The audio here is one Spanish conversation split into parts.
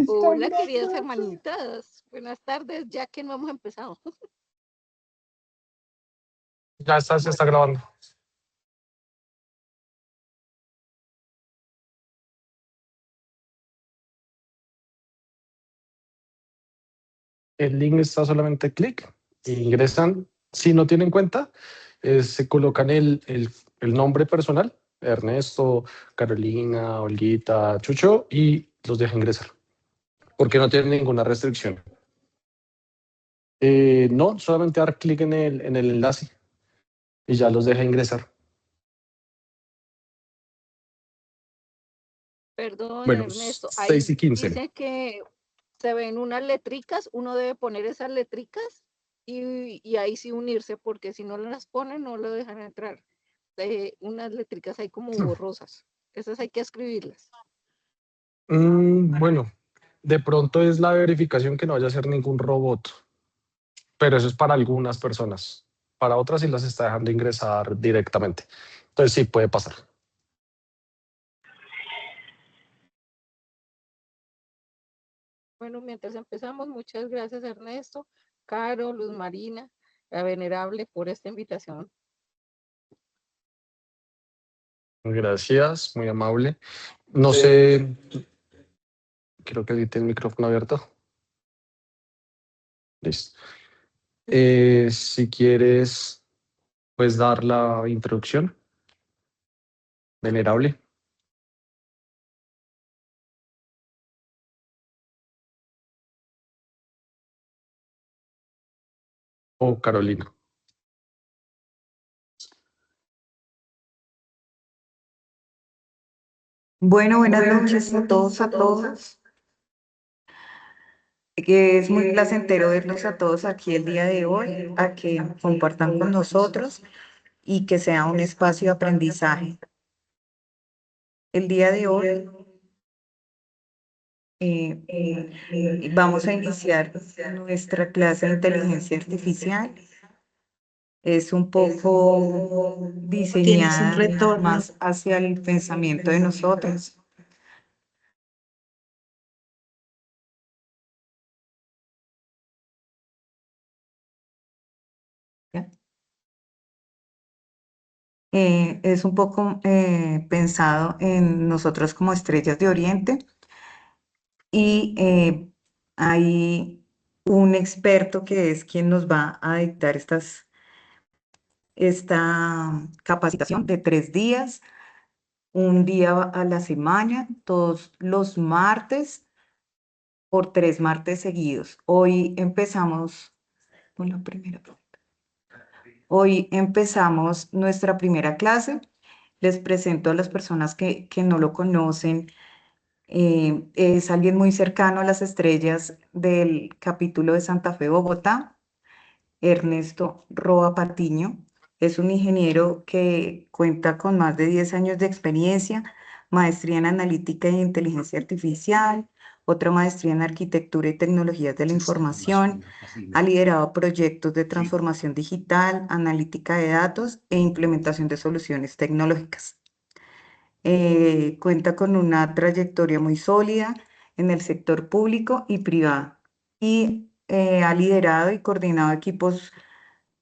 Hola, queridas hermanitas. Buenas tardes, ya que no hemos empezado. Ya está, se está grabando. El link está solamente clic e ingresan. Si no tienen cuenta, se colocan el nombre personal, Ernesto, Carolina, Olguita, Chucho, y los deja ingresar, porque no tienen ninguna restricción. No, solamente dar clic en el enlace y ya los deja ingresar. Perdón, Bueno, Ernesto. Ahí 6:15. dice que se ven unas letricas, uno debe poner esas letricas y ahí sí unirse, porque si no las ponen no lo dejan entrar. Unas letricas ahí como borrosas. Esas hay que escribirlas. Bueno, de pronto es la verificación que no vaya a ser ningún robot, pero eso es para algunas personas. Para otras sí las está dejando ingresar directamente. Entonces sí puede pasar. Bueno, mientras empezamos, muchas gracias, Ernesto, Caro, Luz Marina, la venerable, por esta invitación. Gracias, muy amable. No sé, creo que tiene el micrófono abierto. Listo. Si quieres, pues dar la introducción, venerable. O Carolina. Bueno, buenas noches a todos, a todas. Que es muy placentero verlos a todos aquí el día de hoy, a que compartan con nosotros y que sea un espacio de aprendizaje. El día de hoy vamos a iniciar nuestra clase de inteligencia artificial. Es un poco diseñada más hacia el pensamiento de nosotros. Es un poco pensado en nosotros como estrellas de Oriente y hay un experto que es quien nos va a dictar esta capacitación de 3 días, un día a la semana, todos los martes, por 3 martes seguidos. Hoy empezamos con la primera. Hoy empezamos nuestra primera clase. Les presento a las personas que no lo conocen. Es alguien muy cercano a las estrellas del capítulo de Santa Fe, Bogotá, Ernesto Roa Patiño. Es un ingeniero que cuenta con más de 10 años de experiencia, maestría en analítica e inteligencia artificial, otra maestría en arquitectura y tecnologías de la información. Ha liderado proyectos de transformación digital, analítica de datos e implementación de soluciones tecnológicas. Cuenta con una trayectoria muy sólida en el sector público y privado y ha liderado y coordinado equipos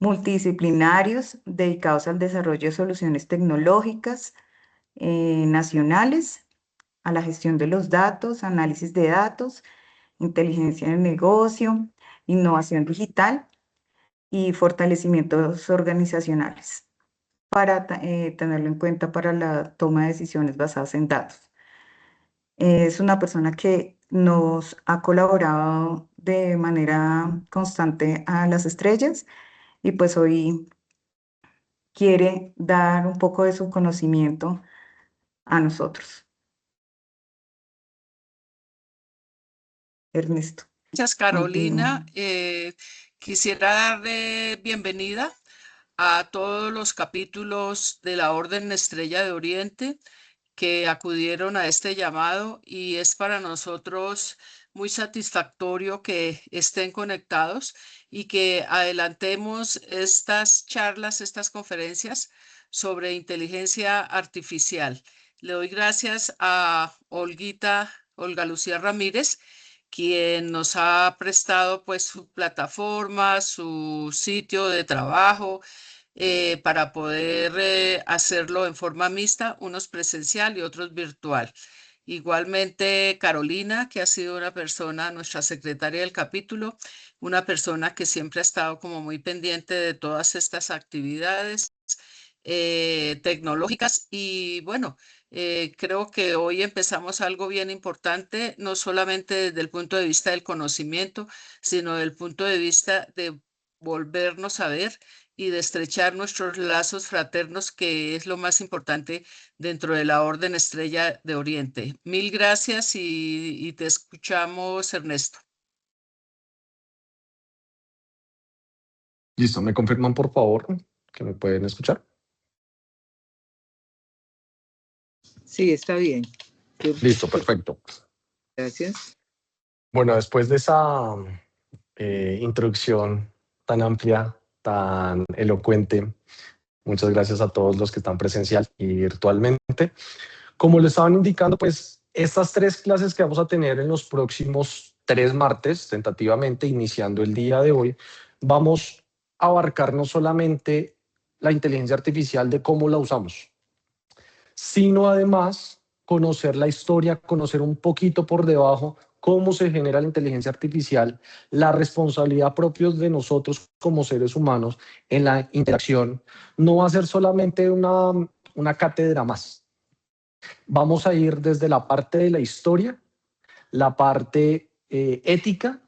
multidisciplinarios dedicados al desarrollo de soluciones tecnológicas nacionales, a la gestión de los datos, análisis de datos, inteligencia en el negocio, innovación digital y fortalecimientos organizacionales para tenerlo en cuenta para la toma de decisiones basadas en datos. Es una persona que nos ha colaborado de manera constante a las estrellas y pues hoy quiere dar un poco de su conocimiento a nosotros. Ernesto. Gracias, Carolina. Quisiera darle bienvenida a todos los capítulos de la Orden Estrella de Oriente que acudieron a este llamado, y es para nosotros muy satisfactorio que estén conectados y que adelantemos estas charlas, estas conferencias sobre inteligencia artificial. Le doy gracias a Olguita Olga Lucía Ramírez, quien nos ha prestado pues su plataforma, su sitio de trabajo, para poder hacerlo en forma mixta, unos presencial y otros virtual. Igualmente Carolina, que ha sido una persona, nuestra secretaria del capítulo, una persona que siempre ha estado como muy pendiente de todas estas actividades tecnológicas. Y bueno, creo que hoy empezamos algo bien importante, no solamente desde el punto de vista del conocimiento, sino desde el punto de vista de volvernos a ver y de estrechar nuestros lazos fraternos, que es lo más importante dentro de la Orden Estrella de Oriente. Mil gracias y te escuchamos, Ernesto. Listo, ¿me confirman por favor que me pueden escuchar? Sí, está bien. Listo, perfecto. Gracias. Bueno, después de esa introducción tan amplia, tan elocuente, muchas gracias a todos los que están presencial y virtualmente. Como lo estaban indicando, pues estas 3 clases que vamos a tener en los próximos 3 martes, tentativamente iniciando el día de hoy, vamos a abarcar no solamente la inteligencia artificial de cómo la usamos, sino además conocer la historia, conocer un poquito por debajo cómo se genera la inteligencia artificial, la responsabilidad propia de nosotros como seres humanos en la interacción. No va a ser solamente una cátedra más. Vamos a ir desde la parte de la historia, la parte ética,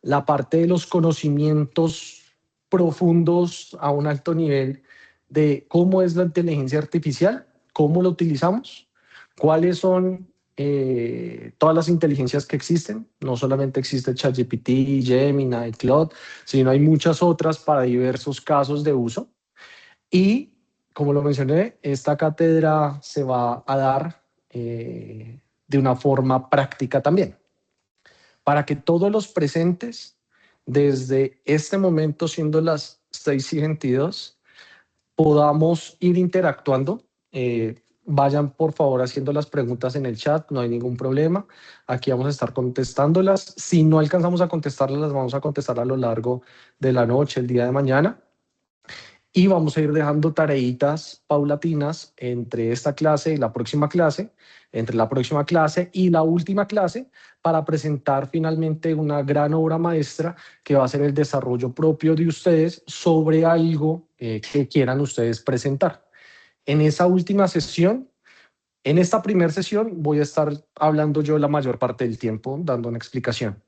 la parte de los conocimientos profundos a un alto nivel de cómo es la inteligencia artificial, cómo la utilizamos, cuáles son todas las inteligencias que existen. No solamente existe ChatGPT, Gemini, Claude, sino hay muchas otras para diversos casos de uso. Y como lo mencioné, esta cátedra se va a dar de una forma práctica también, para que todos los presentes, desde este momento, siendo las 6:22, podamos ir interactuando. Vayan por favor haciendo las preguntas en el chat, no hay ningún problema. Aquí vamos a estar contestándolas. Si no alcanzamos a contestarlas, las vamos a contestar a lo largo de la noche, el día de mañana. Y vamos a ir dejando tareitas paulatinas entre esta clase y la próxima clase, entre la próxima clase y la última clase, para presentar finalmente una gran obra maestra que va a ser el desarrollo propio de ustedes sobre algo que quieran ustedes presentar. En esa última sesión, en esta primera sesión, voy a estar hablando yo la mayor parte del tiempo, dando una explicación.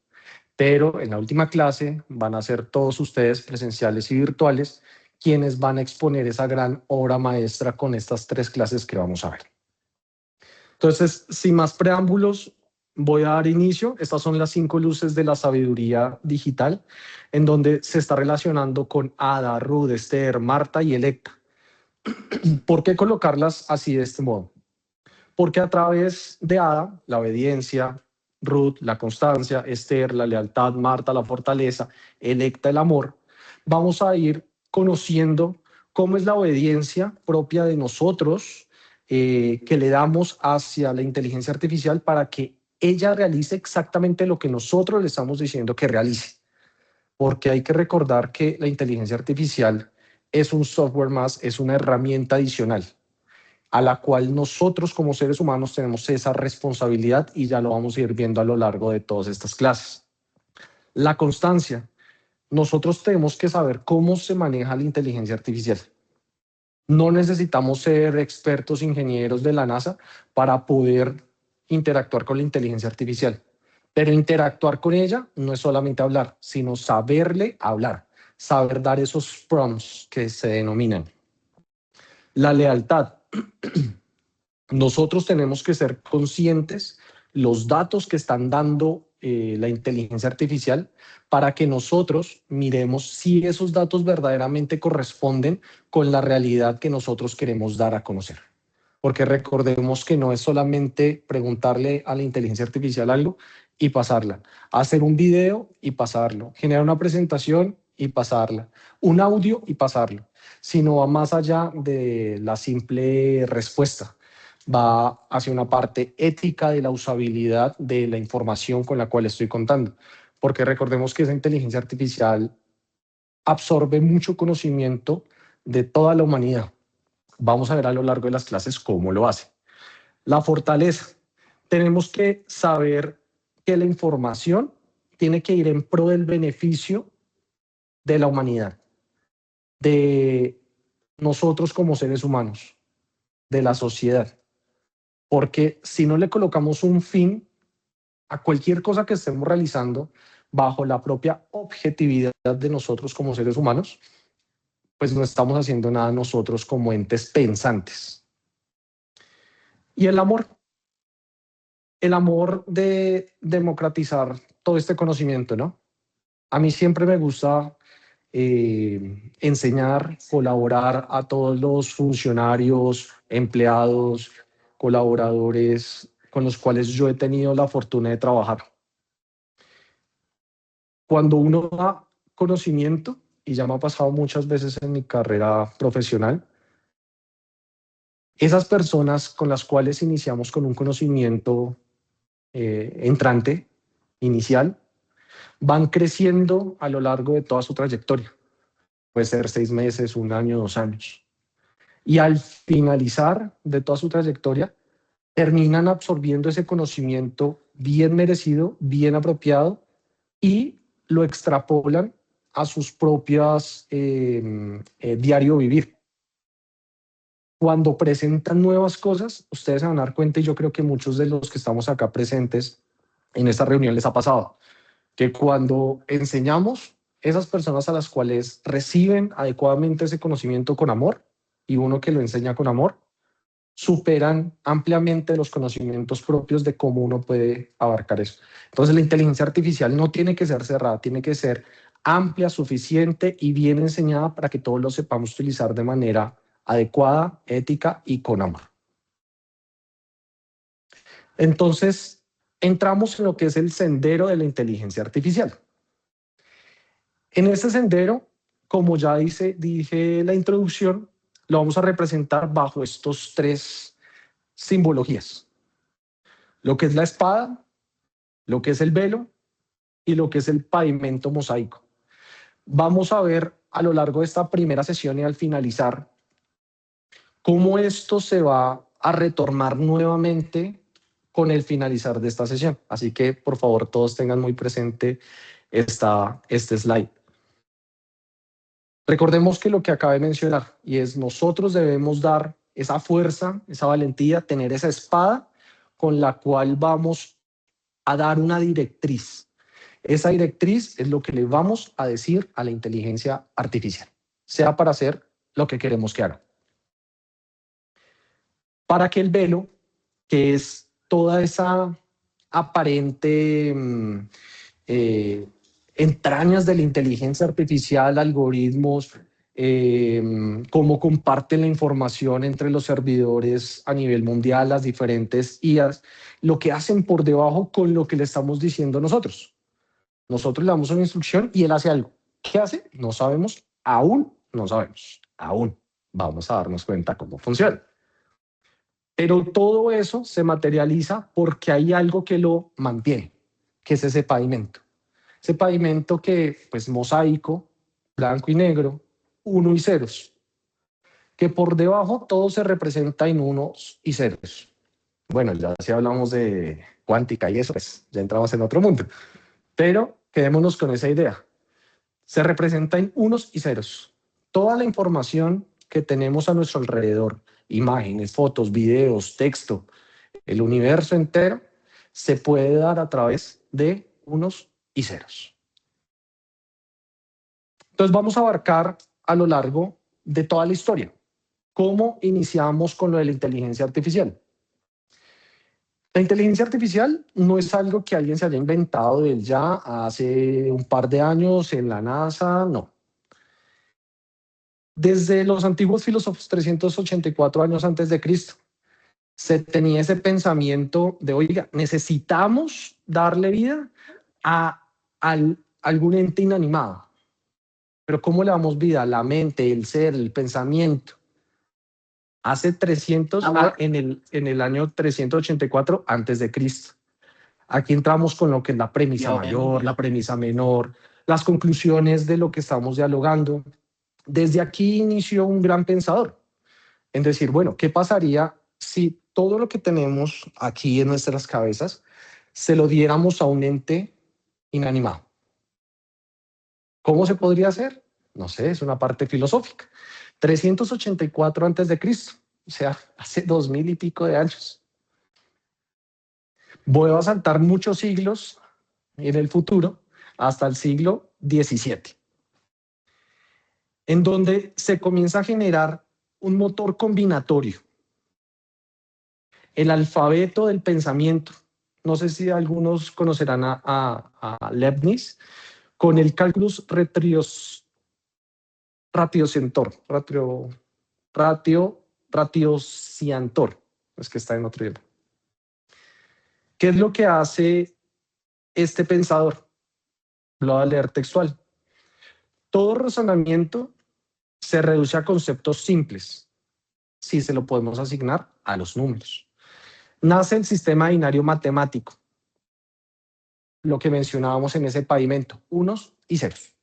Pero en la última clase van a ser todos ustedes presenciales y virtuales quienes van a exponer esa gran obra maestra con estas 3 clases que vamos a ver. Entonces, sin más preámbulos, voy a dar inicio. Estas son las 5 luces de la sabiduría digital, en donde se está relacionando con Ada, Ruth, Esther, Marta y Electa. ¿Por qué colocarlas así de este modo? Porque a través de Ada, la obediencia, Ruth, la constancia, Esther, la lealtad, Marta, la fortaleza, Electa, el amor, vamos a ir conociendo cómo es la obediencia propia de nosotros que le damos hacia la inteligencia artificial para que ella realice exactamente lo que nosotros le estamos diciendo que realice. Porque hay que recordar que la inteligencia artificial es un software más, es una herramienta adicional a la cual nosotros como seres humanos tenemos esa responsabilidad, y ya lo vamos a ir viendo a lo largo de todas estas clases. La constancia. Nosotros tenemos que saber cómo se maneja la inteligencia artificial. No necesitamos ser expertos ingenieros de la NASA para poder interactuar con la inteligencia artificial. Pero interactuar con ella no es solamente hablar, sino saberle hablar, saber dar esos prompts que se denominan. La lealtad. Nosotros tenemos que ser conscientes los datos que están dando la inteligencia artificial para que nosotros miremos si esos datos verdaderamente corresponden con la realidad que nosotros queremos dar a conocer. Porque recordemos que no es solamente preguntarle a la inteligencia artificial algo y pasarla, hacer un video y pasarlo, generar una presentación y pasarla, un audio y pasarlo, sino va más allá de la simple respuesta. va hacia una parte ética de la usabilidad de la información con la cual estoy contando. Porque recordemos que esa inteligencia artificial absorbe mucho conocimiento de toda la humanidad. Vamos a ver a lo largo de las clases cómo lo hace. La fortaleza. Tenemos que saber que la información tiene que ir en pro del beneficio de la humanidad, de nosotros como seres humanos, de la sociedad. Porque si no le colocamos un fin a cualquier cosa que estemos realizando bajo la propia objetividad de nosotros como seres humanos, pues no estamos haciendo nada nosotros como entes pensantes. Y el amor de democratizar todo este conocimiento, ¿no? A mí siempre me gusta enseñar, colaborar a todos los funcionarios, empleados, colaboradores con los cuales yo he tenido la fortuna de trabajar. Cuando uno da conocimiento, y ya me ha pasado muchas veces en mi carrera profesional, esas personas con las cuales iniciamos con un conocimiento entrante, inicial, van creciendo a lo largo de toda su trayectoria. Puede ser 6 meses, 1 año, 2 años. Y al finalizar de toda su trayectoria, terminan absorbiendo ese conocimiento bien merecido, bien apropiado, y lo extrapolan a sus propias diario vivir. Cuando presentan nuevas cosas, ustedes se van a dar cuenta, y yo creo que muchos de los que estamos acá presentes en esta reunión les ha pasado, que cuando enseñamos, esas personas a las cuales reciben adecuadamente ese conocimiento con amor, y uno que lo enseña con amor, superan ampliamente los conocimientos propios de cómo uno puede abarcar eso. Entonces la inteligencia artificial no tiene que ser cerrada, tiene que ser amplia, suficiente y bien enseñada para que todos lo sepamos utilizar de manera adecuada, ética y con amor. Entonces, entramos en lo que es el sendero de la inteligencia artificial. En este sendero, como ya dije la introducción, lo vamos a representar bajo estos 3 simbologías. Lo que es la espada, lo que es el velo y lo que es el pavimento mosaico. Vamos a ver a lo largo de esta primera sesión y al finalizar cómo esto se va a retomar nuevamente con el finalizar de esta sesión. Así que, por favor, todos tengan muy presente este slide. Recordemos que lo que acabé de mencionar, y es nosotros debemos dar esa fuerza, esa valentía, tener esa espada con la cual vamos a dar una directriz. Esa directriz es lo que le vamos a decir a la inteligencia artificial, sea para hacer lo que queremos que haga. Para que el velo, que es toda esa aparente entrañas de la inteligencia artificial, algoritmos, cómo comparten la información entre los servidores a nivel mundial, las diferentes IAs, lo que hacen por debajo con lo que le estamos diciendo nosotros. Nosotros le damos una instrucción y él hace algo. ¿Qué hace? No sabemos, aún no sabemos, aún. Vamos a darnos cuenta cómo funciona. Pero todo eso se materializa porque hay algo que lo mantiene, que es ese pavimento. Ese pavimento que, pues, mosaico, blanco y negro, 1 y 0, que por debajo todo se representa en 1 y 0. Bueno, ya si hablamos de cuántica y eso, pues ya entramos en otro mundo. Pero quedémonos con esa idea. Se representa en 1 y 0. Toda la información que tenemos a nuestro alrededor, imágenes, fotos, videos, texto, el universo entero, se puede dar a través de 1 y 0. Entonces vamos a abarcar a lo largo de toda la historia. ¿Cómo iniciamos con lo de la inteligencia artificial? La inteligencia artificial no es algo que alguien se haya inventado de él ya hace un par de años en la NASA, no. Desde los antiguos filósofos, 384 años antes de Cristo, se tenía ese pensamiento de, oiga, necesitamos darle vida a algún ente inanimado. Pero ¿cómo le damos vida? La mente, el ser, el pensamiento. hace 300, en el año 384 antes de Cristo. Aquí entramos con lo que es la premisa mayor, la premisa menor, las conclusiones de lo que estamos dialogando. Desde aquí inició un gran pensador en decir, bueno, ¿qué pasaría si todo lo que tenemos aquí en nuestras cabezas se lo diéramos a un ente inanimado? ¿Cómo se podría hacer? No sé, es una parte filosófica. 384 antes de Cristo, o sea, hace 2000 y pico de años. Voy a saltar muchos siglos en el futuro hasta el siglo XVII, en donde se comienza a generar un motor combinatorio, el alfabeto del pensamiento. No sé si algunos conocerán a Leibniz con el cálculus ratiociantor, es que está en otro idioma. ¿Qué es lo que hace este pensador? Lo voy a leer textual. Todo razonamiento se reduce a conceptos simples si se lo podemos asignar a los números. Nace el sistema binario matemático, lo que mencionábamos en ese pavimento, unos y ceros.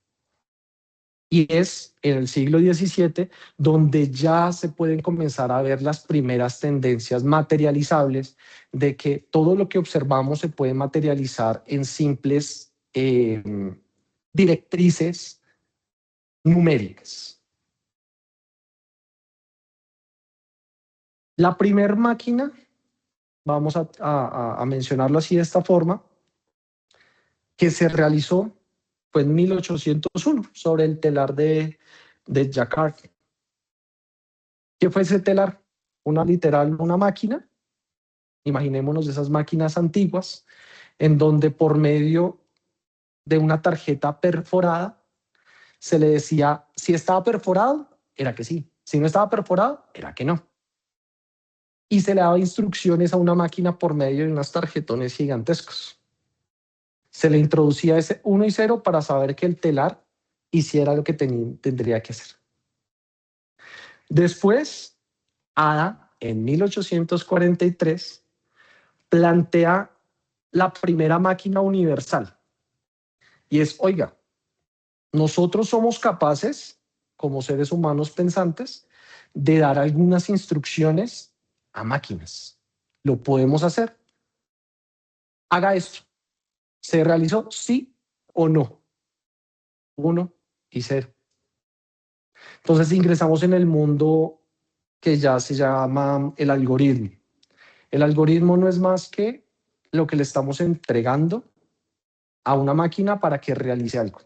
Y es en el siglo XVII donde ya se pueden comenzar a ver las primeras tendencias materializables de que todo lo que observamos se puede materializar en simples directrices numéricas. La primera máquina, vamos a mencionarlo así de esta forma, que se realizó fue en 1801 sobre el telar de Jacquard. ¿Qué fue ese telar? Una máquina, imaginémonos esas máquinas antiguas, en donde por medio de una tarjeta perforada se le decía si estaba perforado, era que sí, si no estaba perforado, era que no. Y se le daba instrucciones a una máquina por medio de unos tarjetones gigantescos. Se le introducía ese 1 y 0 para saber que el telar hiciera lo que tendría que hacer. Después, Ada, en 1843, plantea la primera máquina universal. Y es, oiga, nosotros somos capaces, como seres humanos pensantes, de dar algunas instrucciones a máquinas. Lo podemos hacer. Haga esto. ¿Se realizó sí o no? 1 y 0. Entonces ingresamos en el mundo que ya se llama el algoritmo. El algoritmo no es más que lo que le estamos entregando a una máquina para que realice algo.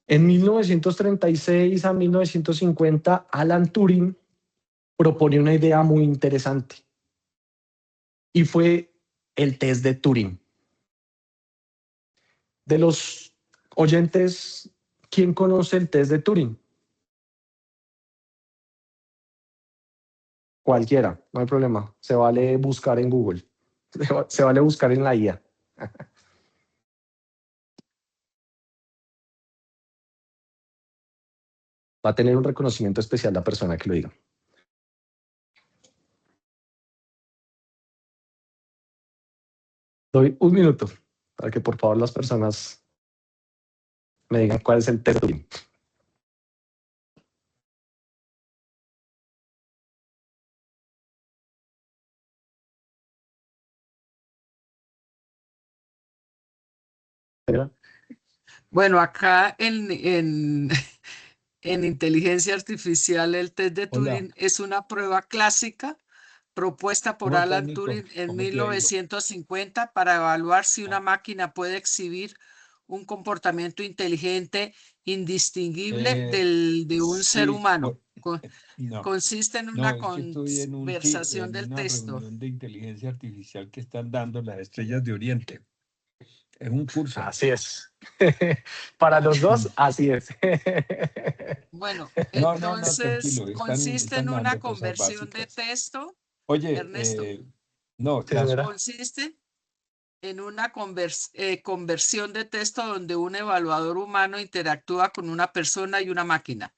En 1936 a 1950, Alan Turing propone una idea muy interesante y fue el test de Turing. De los oyentes, ¿quién conoce el test de Turing? Cualquiera, no hay problema. Se vale buscar en Google. Se vale buscar en la IA. Va a tener un reconocimiento especial la persona que lo diga. Doy un minuto para que por favor las personas me digan cuál es el test de Turing. Bueno, acá en inteligencia artificial el test de Turing es una prueba clásica propuesta por Alan Turing en 1950 para evaluar si una máquina puede exhibir un comportamiento inteligente indistinguible de un ser humano. Consiste en una conversación del texto. Reunión de inteligencia artificial que están dando las estrellas de Oriente. Es un curso. Así es. Para los dos, así es. Bueno, No, entonces tranquilo, consiste en están una dando cosas conversión de básicas. texto. Oye, Ernesto, no, Sí, señora. consiste en una conversión de texto donde un evaluador humano interactúa con una persona y una máquina.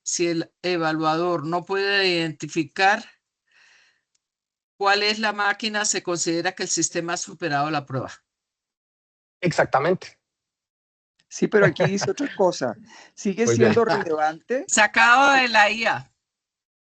si el evaluador no puede identificar cuál es la máquina, se considera que el sistema ha superado la prueba. Exactamente. Sí, pero aquí dice otra cosa. Sigue Muy bien. siendo relevante. Sacado de la IA.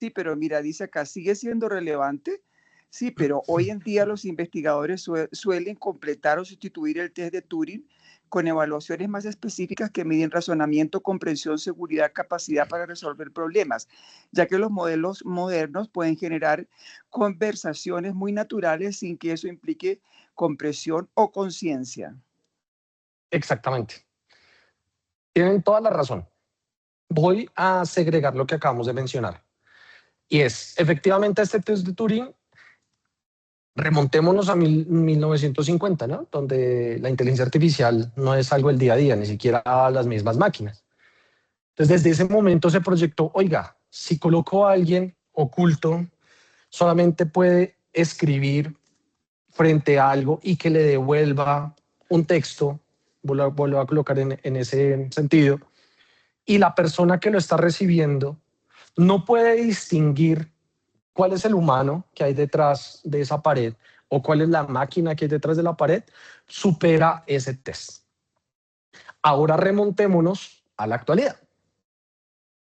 Sí, pero mira, dice acá, sigue siendo relevante. Sí, pero hoy en día los investigadores suelen completar o sustituir el test de Turing con evaluaciones más específicas que miden razonamiento, comprensión, seguridad, capacidad para resolver problemas, ya que los modelos modernos pueden generar conversaciones muy naturales sin que eso implique comprensión o conciencia. Exactamente. Tienen toda la razón. Voy a segregar lo que acabamos de mencionar. Y es, efectivamente, este test de Turing, remontémonos a 1950, ¿no? Donde la inteligencia artificial no es algo del día a día, ni siquiera a las mismas máquinas. Entonces, desde ese momento se proyectó, oiga, si coloco a alguien oculto, solamente puede escribir frente a algo y que le devuelva un texto, vuelvo a colocar en ese sentido, y la persona que lo está recibiendo no puede distinguir cuál es el humano que hay detrás de esa pared o cuál es la máquina que hay detrás de la pared, supera ese test. Ahora remontémonos a la actualidad,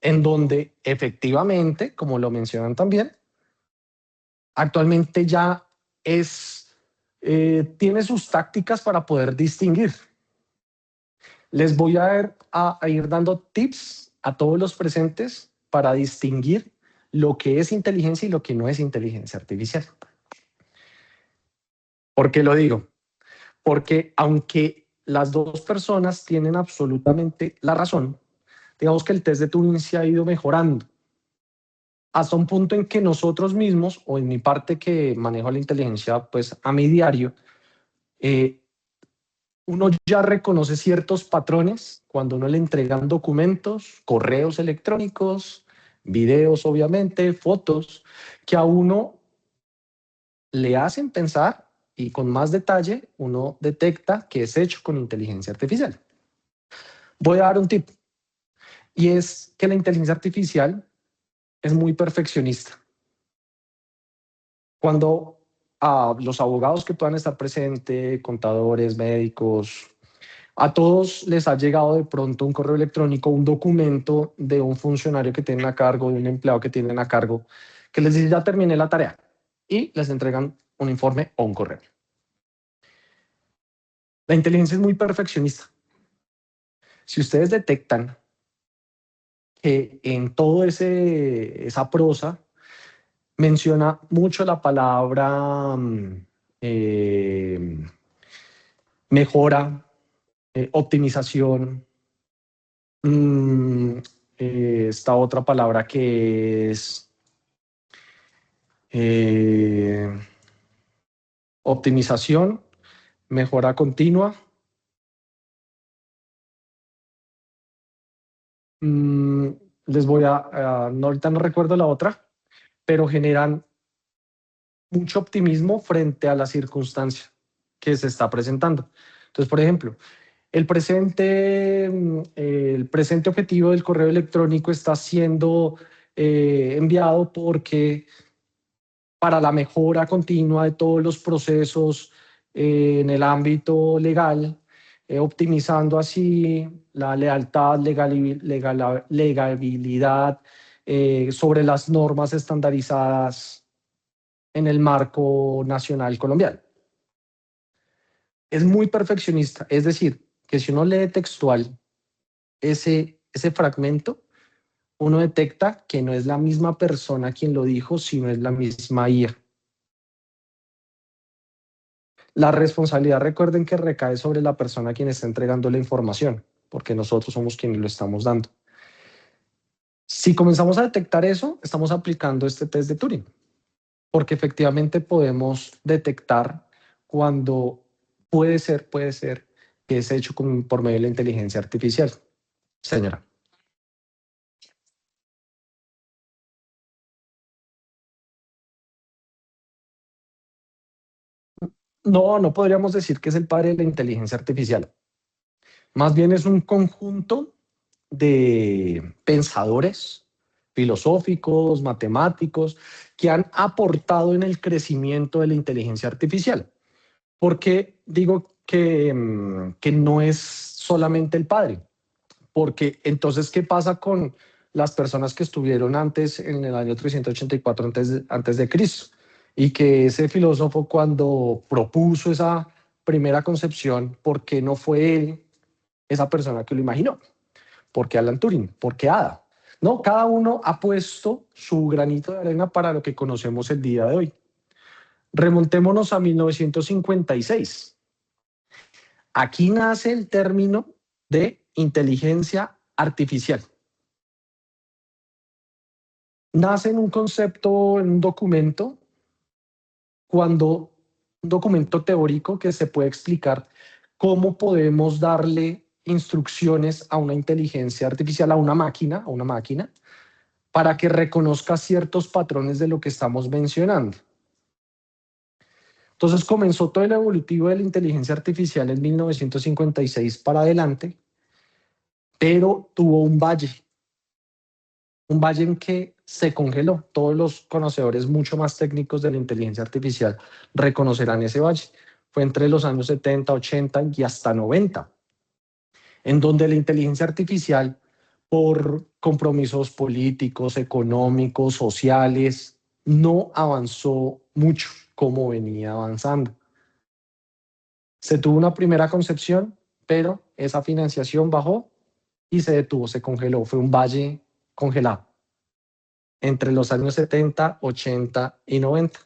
en donde efectivamente, como lo mencionan también, actualmente ya tiene sus tácticas para poder distinguir. Les voy a ir dando tips a todos los presentes para distinguir lo que es inteligencia y lo que no es inteligencia artificial. ¿Por qué lo digo? Porque aunque las dos personas tienen absolutamente la razón, digamos que el test de Turing se ha ido mejorando hasta un punto en que nosotros mismos, o en mi parte que manejo la inteligencia pues a mi diario, uno ya reconoce ciertos patrones cuando uno le entregan documentos, correos electrónicos, videos obviamente, fotos, que a uno le hacen pensar y con más detalle uno detecta que es hecho con inteligencia artificial. Voy a dar un tip y es que la inteligencia artificial es muy perfeccionista. Cuando a los abogados que puedan estar presentes, contadores, médicos, a todos les ha llegado de pronto un correo electrónico, un documento de un funcionario que tienen a cargo, de un empleado que tienen a cargo, que les dice ya terminé la tarea y les entregan un informe o un correo. La inteligencia es muy perfeccionista. Si ustedes detectan que en todo esa prosa menciona mucho la palabra mejora, optimización, esta otra palabra que es optimización, mejora continua. Les voy no, ahorita no recuerdo la otra, pero generan mucho optimismo frente a la circunstancia que se está presentando. Entonces, por ejemplo, el presente objetivo del correo electrónico está siendo enviado porque para la mejora continua de todos los procesos en el ámbito legal, optimizando así la lealtad, legabilidad sobre las normas estandarizadas en el marco nacional colombiano. Es muy perfeccionista, es decir, que si uno lee textual ese fragmento, uno detecta que no es la misma persona quien lo dijo, sino es la misma IA. La responsabilidad, recuerden que recae sobre la persona quien está entregando la información, porque nosotros somos quienes lo estamos dando. Si comenzamos a detectar eso, estamos aplicando este test de Turing, porque efectivamente podemos detectar cuando puede ser que es hecho por medio de la inteligencia artificial. Señora. No, no podríamos decir que es el padre de la inteligencia artificial. Más bien es un conjunto de pensadores filosóficos, matemáticos, que han aportado en el crecimiento de la inteligencia artificial. ¿Por qué digo que no es solamente el padre? Porque entonces, ¿qué pasa con las personas que estuvieron antes, en el año 384 antes de Cristo? Y que ese filósofo, cuando propuso esa primera concepción, ¿por qué no fue él esa persona que lo imaginó? ¿Por qué Alan Turing? ¿Por qué Ada? No, cada uno ha puesto su granito de arena para lo que conocemos el día de hoy. Remontémonos a 1956. Aquí nace el término de inteligencia artificial. Nace en un concepto, en un documento, un documento teórico que se puede explicar cómo podemos darle instrucciones a una inteligencia artificial, a una máquina, para que reconozca ciertos patrones de lo que estamos mencionando. Entonces comenzó todo el evolutivo de la inteligencia artificial en 1956 para adelante, pero tuvo un valle en que se congeló. Todos los conocedores mucho más técnicos de la inteligencia artificial reconocerán ese valle. Fue entre los años 70, 80 y hasta 90, en donde la inteligencia artificial, por compromisos políticos, económicos, sociales, no avanzó mucho como venía avanzando. Se tuvo una primera concepción, pero esa financiación bajó y se detuvo, se congeló. Fue un valle congelado entre los años 70, 80 y 90.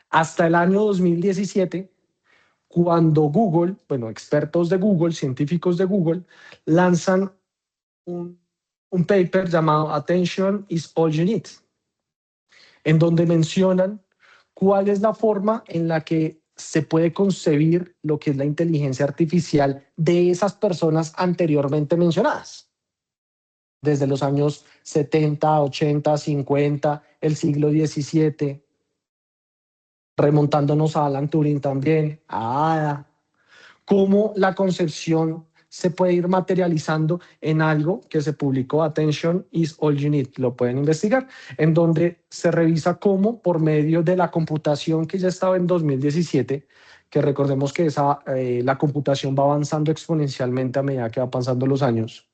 Hasta el año 2017, cuando Google, expertos de Google, científicos de Google, lanzan un paper llamado Attention is All You Need, en donde mencionan cuál es la forma en la que se puede concebir lo que es la inteligencia artificial de esas personas anteriormente mencionadas. Desde los años 70, 80, 50, el siglo XVII, remontándonos a Alan Turing también, a Ada, cómo la concepción se puede ir materializando en algo que se publicó, Attention is All You Need, lo pueden investigar, en donde se revisa cómo por medio de la computación que ya estaba en 2017, que recordemos que la computación va avanzando exponencialmente a medida que va pasando los años,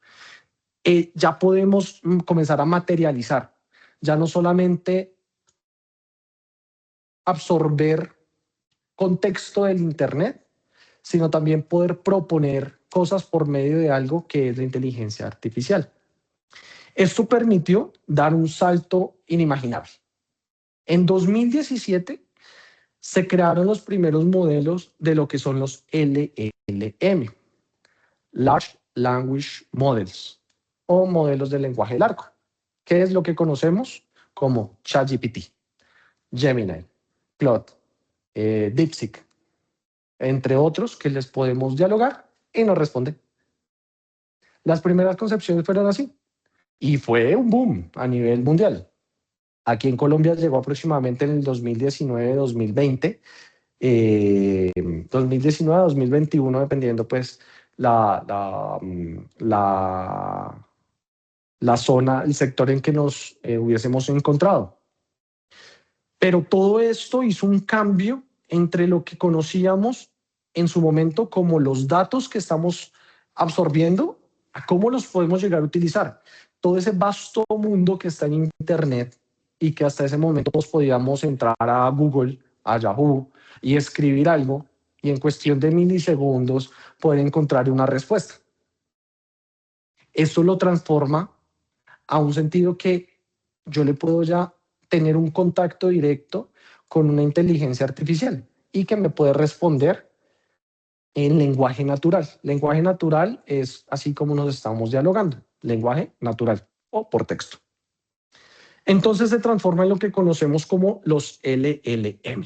ya podemos comenzar a materializar, ya no solamente absorber contexto del Internet, sino también poder proponer cosas por medio de algo que es la inteligencia artificial. Esto permitió dar un salto inimaginable. En 2017 se crearon los primeros modelos de lo que son los LLM, Large Language Models, o modelos de lenguaje largo, que es lo que conocemos como ChatGPT, Gemini, Claude, DeepSeek, entre otros que les podemos dialogar y nos responden. Las primeras concepciones fueron así y fue un boom a nivel mundial. Aquí en Colombia llegó aproximadamente en el 2019-2020, 2019-2021, dependiendo pues la zona, el sector en que nos hubiésemos encontrado. Pero todo esto hizo un cambio entre lo que conocíamos en su momento como los datos que estamos absorbiendo a cómo los podemos llegar a utilizar. Todo ese vasto mundo que está en Internet y que hasta ese momento nos podíamos entrar a Google, a Yahoo y escribir algo y en cuestión de milisegundos poder encontrar una respuesta. Esto lo transforma a un sentido que yo le puedo ya tener un contacto directo con una inteligencia artificial y que me puede responder en lenguaje natural. Lenguaje natural es así como nos estamos dialogando, lenguaje natural o por texto. Entonces se transforma en lo que conocemos como los LLM.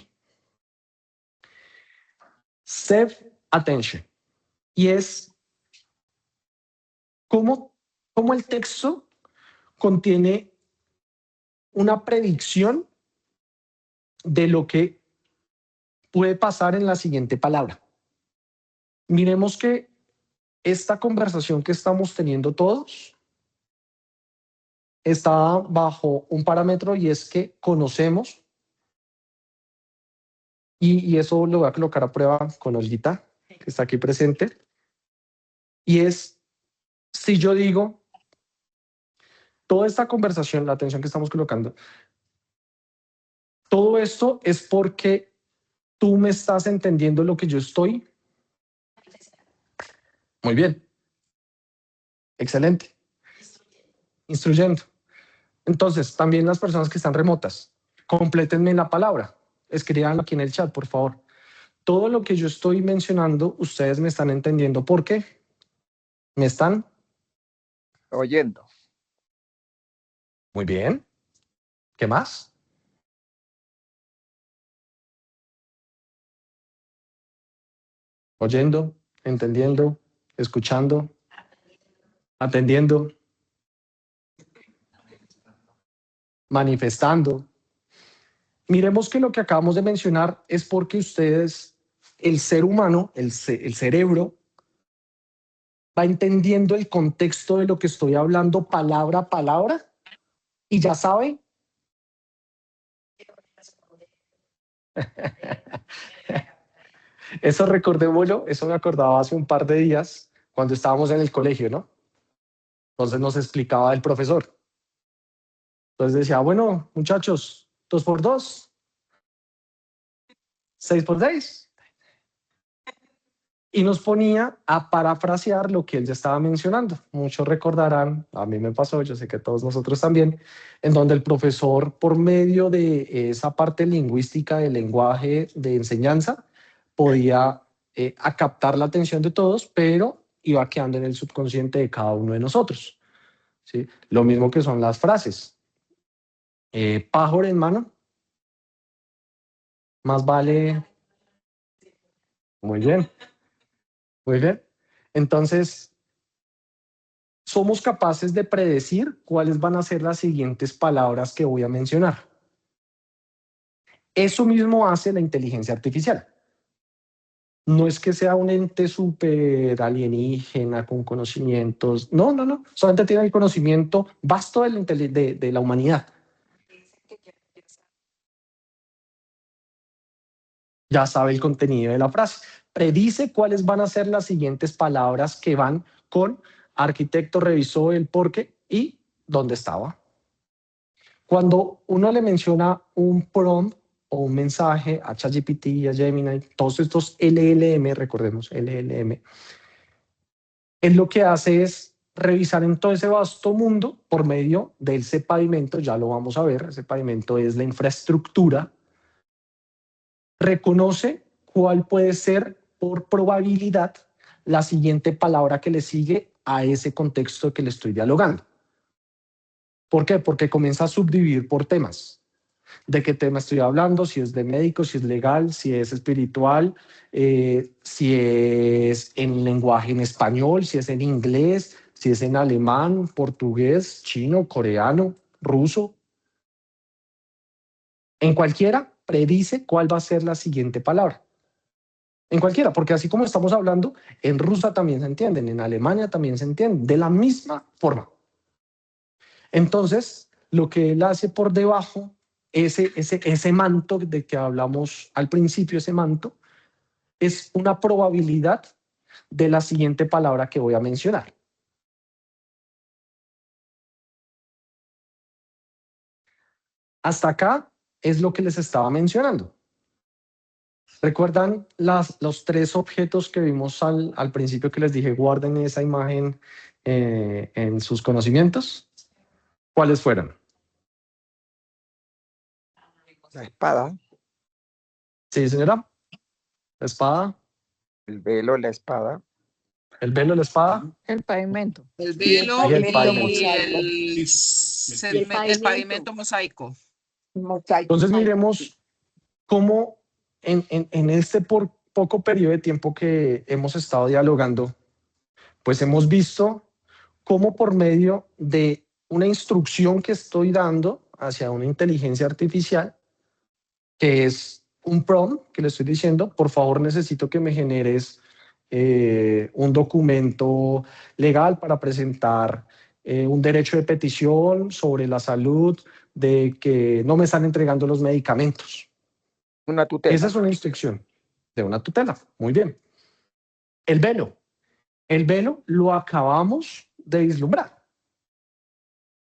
Self Attention. Y es cómo el texto contiene una predicción de lo que puede pasar en la siguiente palabra. Miremos que esta conversación que estamos teniendo todos está bajo un parámetro y es que conocemos, y eso lo voy a colocar a prueba con Olguita, que está aquí presente, y es si yo digo, toda esta conversación, la atención que estamos colocando, todo esto es porque tú me estás entendiendo lo que yo estoy. Muy bien. Excelente. Instruyendo. Entonces, también las personas que están remotas, complétenme la palabra. Escriban aquí en el chat, por favor. Todo lo que yo estoy mencionando, ustedes me están entendiendo. ¿Por qué? ¿Me están Oyendo. Muy bien? ¿Qué más? Oyendo, entendiendo, escuchando, atendiendo, manifestando. Miremos que lo que acabamos de mencionar es porque ustedes, el ser humano, el cerebro, va entendiendo el contexto de lo que estoy hablando palabra a palabra y ya sabe. Eso recordémoslo, eso me acordaba hace un par de días cuando estábamos en el colegio, ¿no? Entonces nos explicaba el profesor. Entonces decía, bueno, muchachos, 2 por 2, 6 por 6. Y nos ponía a parafrasear lo que él ya estaba mencionando. Muchos recordarán, a mí me pasó, yo sé que a todos nosotros también, en donde el profesor, por medio de esa parte lingüística del lenguaje de enseñanza, podía a captar la atención de todos, pero iba quedando en el subconsciente de cada uno de nosotros, ¿sí? Lo mismo que son las frases. Pájaro en mano, más vale... Muy bien. Muy bien. Entonces, somos capaces de predecir cuáles van a ser las siguientes palabras que voy a mencionar. Eso mismo hace la inteligencia artificial. No es que sea un ente súper alienígena con conocimientos. No, no, no. Solamente tiene el conocimiento vasto de la humanidad. Ya sabe el contenido de la frase. Predice cuáles van a ser las siguientes palabras que van con arquitecto revisó el porqué y dónde estaba. Cuando uno le menciona un prompt o un mensaje a ChatGPT, a Gemini, todos estos LLM, recordemos, LLM, él lo que hace es revisar en todo ese vasto mundo por medio de ese pavimento, ya lo vamos a ver, ese pavimento es la infraestructura, reconoce cuál puede ser por probabilidad la siguiente palabra que le sigue a ese contexto que le estoy dialogando. ¿Por qué? Porque comienza a subdividir por temas. ¿De qué tema estoy hablando? Si es de médico, si es legal, si es espiritual, si es en lenguaje en español, si es en inglés, si es en alemán, portugués, chino, coreano, ruso. En cualquiera, predice cuál va a ser la siguiente palabra. En cualquiera, porque así como estamos hablando, en rusa también se entienden, en Alemania también se entienden, de la misma forma. Entonces, lo que él hace por debajo, ese manto de que hablamos al principio, ese manto, es una probabilidad de la siguiente palabra que voy a mencionar. Hasta acá es lo que les estaba mencionando. ¿Recuerdan los 3 objetos que vimos al principio que les dije guarden esa imagen en sus conocimientos? ¿Cuáles fueron? La espada, Sí, señora. La espada, el velo, la espada. el velo, la espada El pavimento. El Y el velo y el pavimento pavimento. y mosaico. el pavimento mosaico. Mosaico. Entonces miremos cómo en este poco periodo de tiempo que hemos estado dialogando, pues hemos visto cómo por medio de una instrucción que estoy dando hacia una inteligencia artificial, que es un prompt que le estoy diciendo, por favor necesito que me generes un documento legal para presentar un derecho de petición sobre la salud, de que no me están entregando los medicamentos. Una tutela. Esa es una instrucción de una tutela. Muy bien. El velo. El velo lo acabamos de vislumbrar.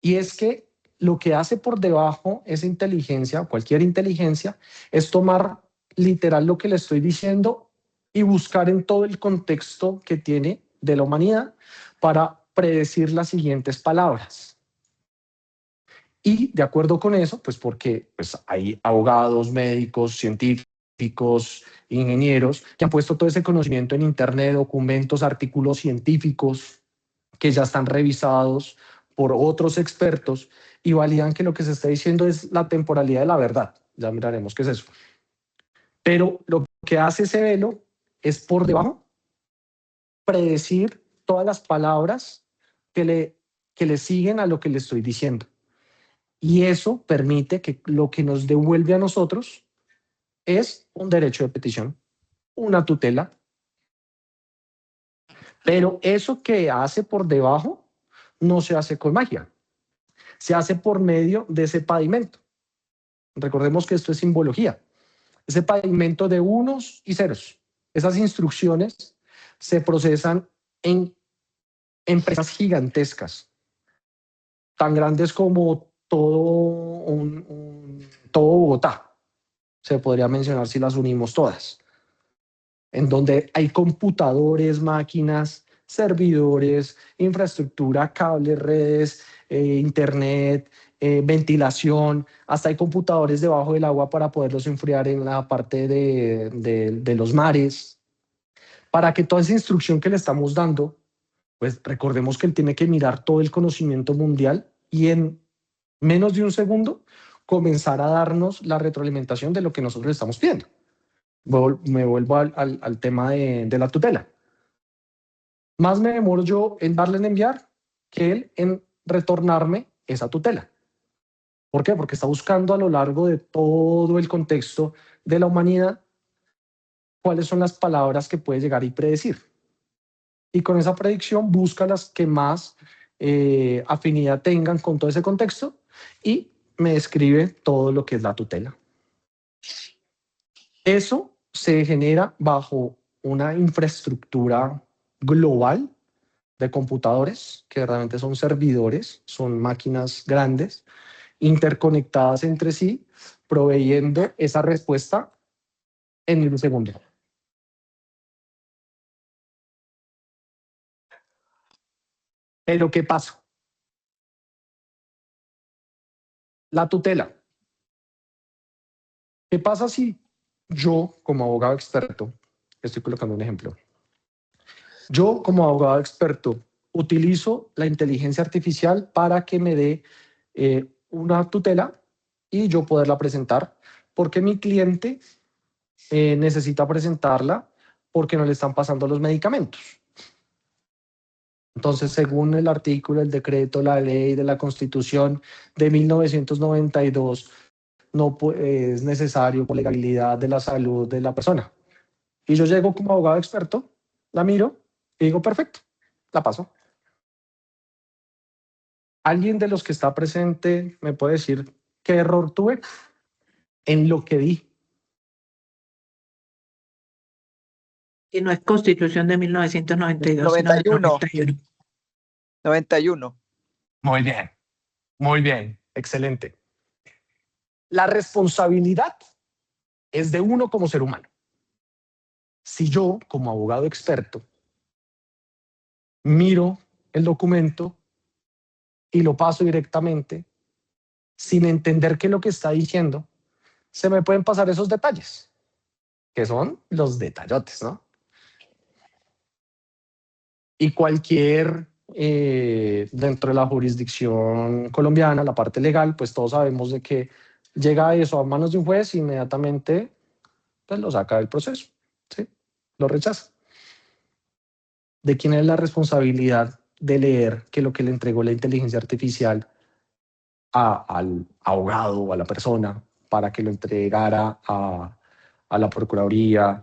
Y es que lo que hace por debajo esa inteligencia, cualquier inteligencia, es tomar literal lo que le estoy diciendo y buscar en todo el contexto que tiene de la humanidad para predecir las siguientes palabras. Y de acuerdo con eso, pues porque pues, hay abogados, médicos, científicos, ingenieros que han puesto todo ese conocimiento en Internet, documentos, artículos científicos que ya están revisados por otros expertos y validan que lo que se está diciendo es la temporalidad de la verdad. Ya miraremos qué es eso. Pero lo que hace ese velo es por debajo predecir todas las palabras que le siguen a lo que le estoy diciendo. Y eso permite que lo que nos devuelve a nosotros es un derecho de petición, una tutela. Pero eso que hace por debajo no se hace con magia, se hace por medio de ese pavimento. Recordemos que esto es simbología. Ese pavimento de unos y ceros. Esas instrucciones se procesan en empresas gigantescas, tan grandes como todo Bogotá. Se podría mencionar si las unimos todas. En donde hay computadores, máquinas, servidores, infraestructura, cables, redes, internet, ventilación, hasta hay computadores debajo del agua para poderlos enfriar en la parte de los mares. Para que toda esa instrucción que le estamos dando, pues recordemos que él tiene que mirar todo el conocimiento mundial y en menos de un segundo comenzar a darnos la retroalimentación de lo que nosotros le estamos pidiendo. Me vuelvo al tema de la tutela. Más me demoro yo en darle en enviar que él en retornarme esa tutela. ¿Por qué? Porque está buscando a lo largo de todo el contexto de la humanidad cuáles son las palabras que puede llegar y predecir. Y con esa predicción busca las que más afinidad tengan con todo ese contexto y me describe todo lo que es la tutela. Eso se genera bajo una infraestructura global de computadores, que realmente son servidores, son máquinas grandes, interconectadas entre sí, proveyendo esa respuesta en un segundo. Pero ¿qué pasa? La tutela. ¿Qué pasa si yo, como abogado experto, estoy colocando un ejemplo, yo como abogado experto utilizo la inteligencia artificial para que me dé una tutela y yo poderla presentar, porque mi cliente necesita presentarla porque no le están pasando los medicamentos? Entonces, según el artículo, el decreto, la ley de la Constitución de 1992, no es necesario por legalidad de la salud de la persona. Y yo llego como abogado experto, la miro y digo, perfecto, la paso. ¿Alguien de los que está presente me puede decir qué error tuve en lo que di? Y no es Constitución de 1992, sino de 91. 91. Muy bien, excelente. La responsabilidad es de uno como ser humano. Si yo, como abogado experto, miro el documento y lo paso directamente, sin entender qué es lo que está diciendo, se me pueden pasar esos detalles, que son los detallotes, ¿no? Y cualquier, dentro de la jurisdicción colombiana, la parte legal, pues todos sabemos de que llega eso a manos de un juez, inmediatamente pues lo saca del proceso, ¿sí? Lo rechaza. ¿De quién es la responsabilidad de leer que lo que le entregó la inteligencia artificial al abogado o a la persona para que lo entregara a la Procuraduría,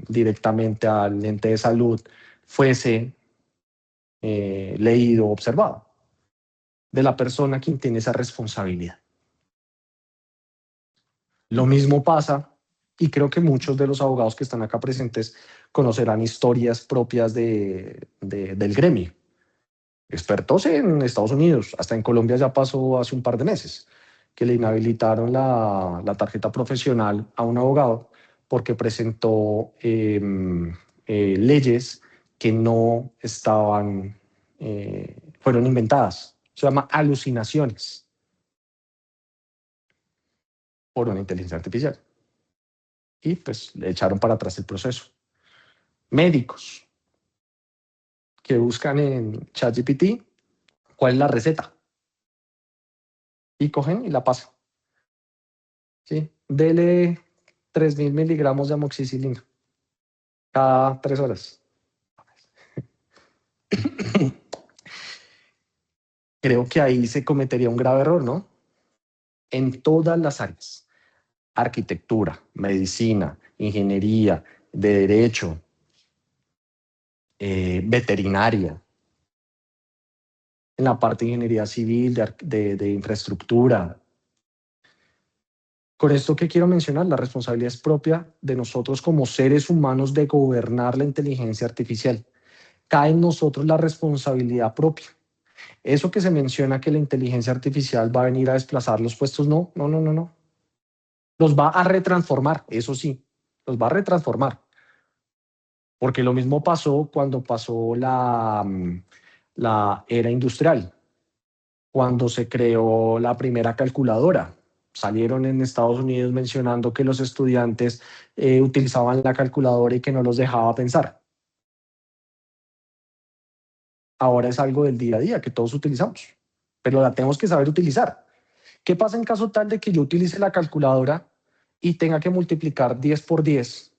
directamente al ente de salud, fuese leído o observado, de la persona quien tiene esa responsabilidad. Lo mismo pasa, y creo que muchos de los abogados que están acá presentes conocerán historias propias del gremio. Expertos en Estados Unidos, hasta en Colombia ya pasó hace un par de meses, que le inhabilitaron la tarjeta profesional a un abogado porque presentó leyes que no estaban, fueron inventadas. Se llama alucinaciones por una inteligencia artificial. Y pues le echaron para atrás el proceso. Médicos que buscan en ChatGPT cuál es la receta y cogen y la pasan. ¿Sí? Dele 3.000 miligramos de amoxicilina cada 3 horas. Creo que ahí se cometería un grave error, ¿no? En todas las áreas: arquitectura, medicina, ingeniería, de derecho, veterinaria, en la parte de ingeniería civil, de infraestructura. Con esto, ¿qué quiero mencionar? La responsabilidad es propia de nosotros como seres humanos de gobernar la inteligencia artificial. Cae en nosotros la responsabilidad propia. Eso que se menciona que la inteligencia artificial va a venir a desplazar los puestos, no. Los va a retransformar, eso sí, los va a retransformar. Porque lo mismo pasó cuando pasó la era industrial, cuando se creó la primera calculadora. Salieron en Estados Unidos mencionando que los estudiantes utilizaban la calculadora y que no los dejaba pensar. Ahora es algo del día a día que todos utilizamos, pero la tenemos que saber utilizar. ¿Qué pasa en caso tal de que yo utilice la calculadora y tenga que multiplicar 10 por 10,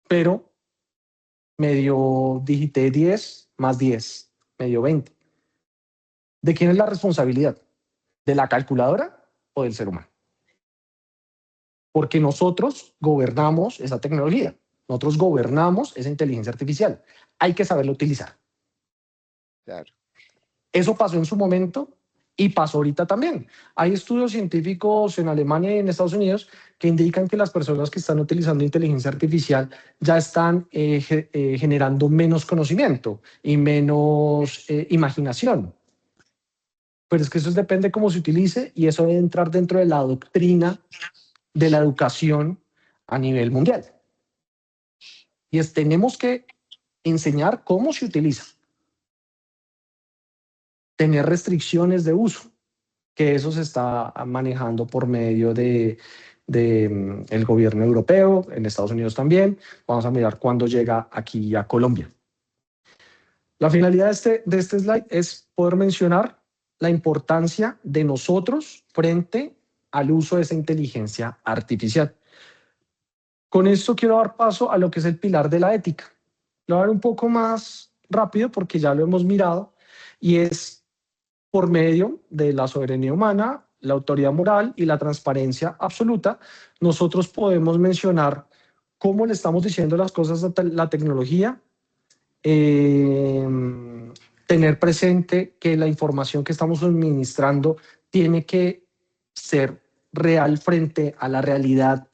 pero medio digité 10 más 10, medio 20? ¿De quién es la responsabilidad? ¿De la calculadora o del ser humano? Porque nosotros gobernamos esa tecnología, nosotros gobernamos esa inteligencia artificial. Hay que saberla utilizar. Claro. Eso pasó en su momento y pasó ahorita también. Hay estudios científicos en Alemania y en Estados Unidos que indican que las personas que están utilizando inteligencia artificial ya están generando menos conocimiento y menos imaginación. Pero es que eso depende cómo se utilice, y eso debe entrar dentro de la doctrina de la educación a nivel mundial. Y tenemos que enseñar cómo se utiliza. Tener restricciones de uso, que eso se está manejando por medio de el gobierno europeo, en Estados Unidos también. Vamos a mirar cuándo llega aquí a Colombia. La finalidad de este slide es poder mencionar la importancia de nosotros frente al uso de esa inteligencia artificial. Con esto quiero dar paso a lo que es el pilar de la ética. Lo voy a dar un poco más rápido porque ya lo hemos mirado, y es por medio de la soberanía humana, la autoridad moral y la transparencia absoluta. Nosotros podemos mencionar cómo le estamos diciendo las cosas a la tecnología, tener presente que la información que estamos suministrando tiene que ser real frente a la realidad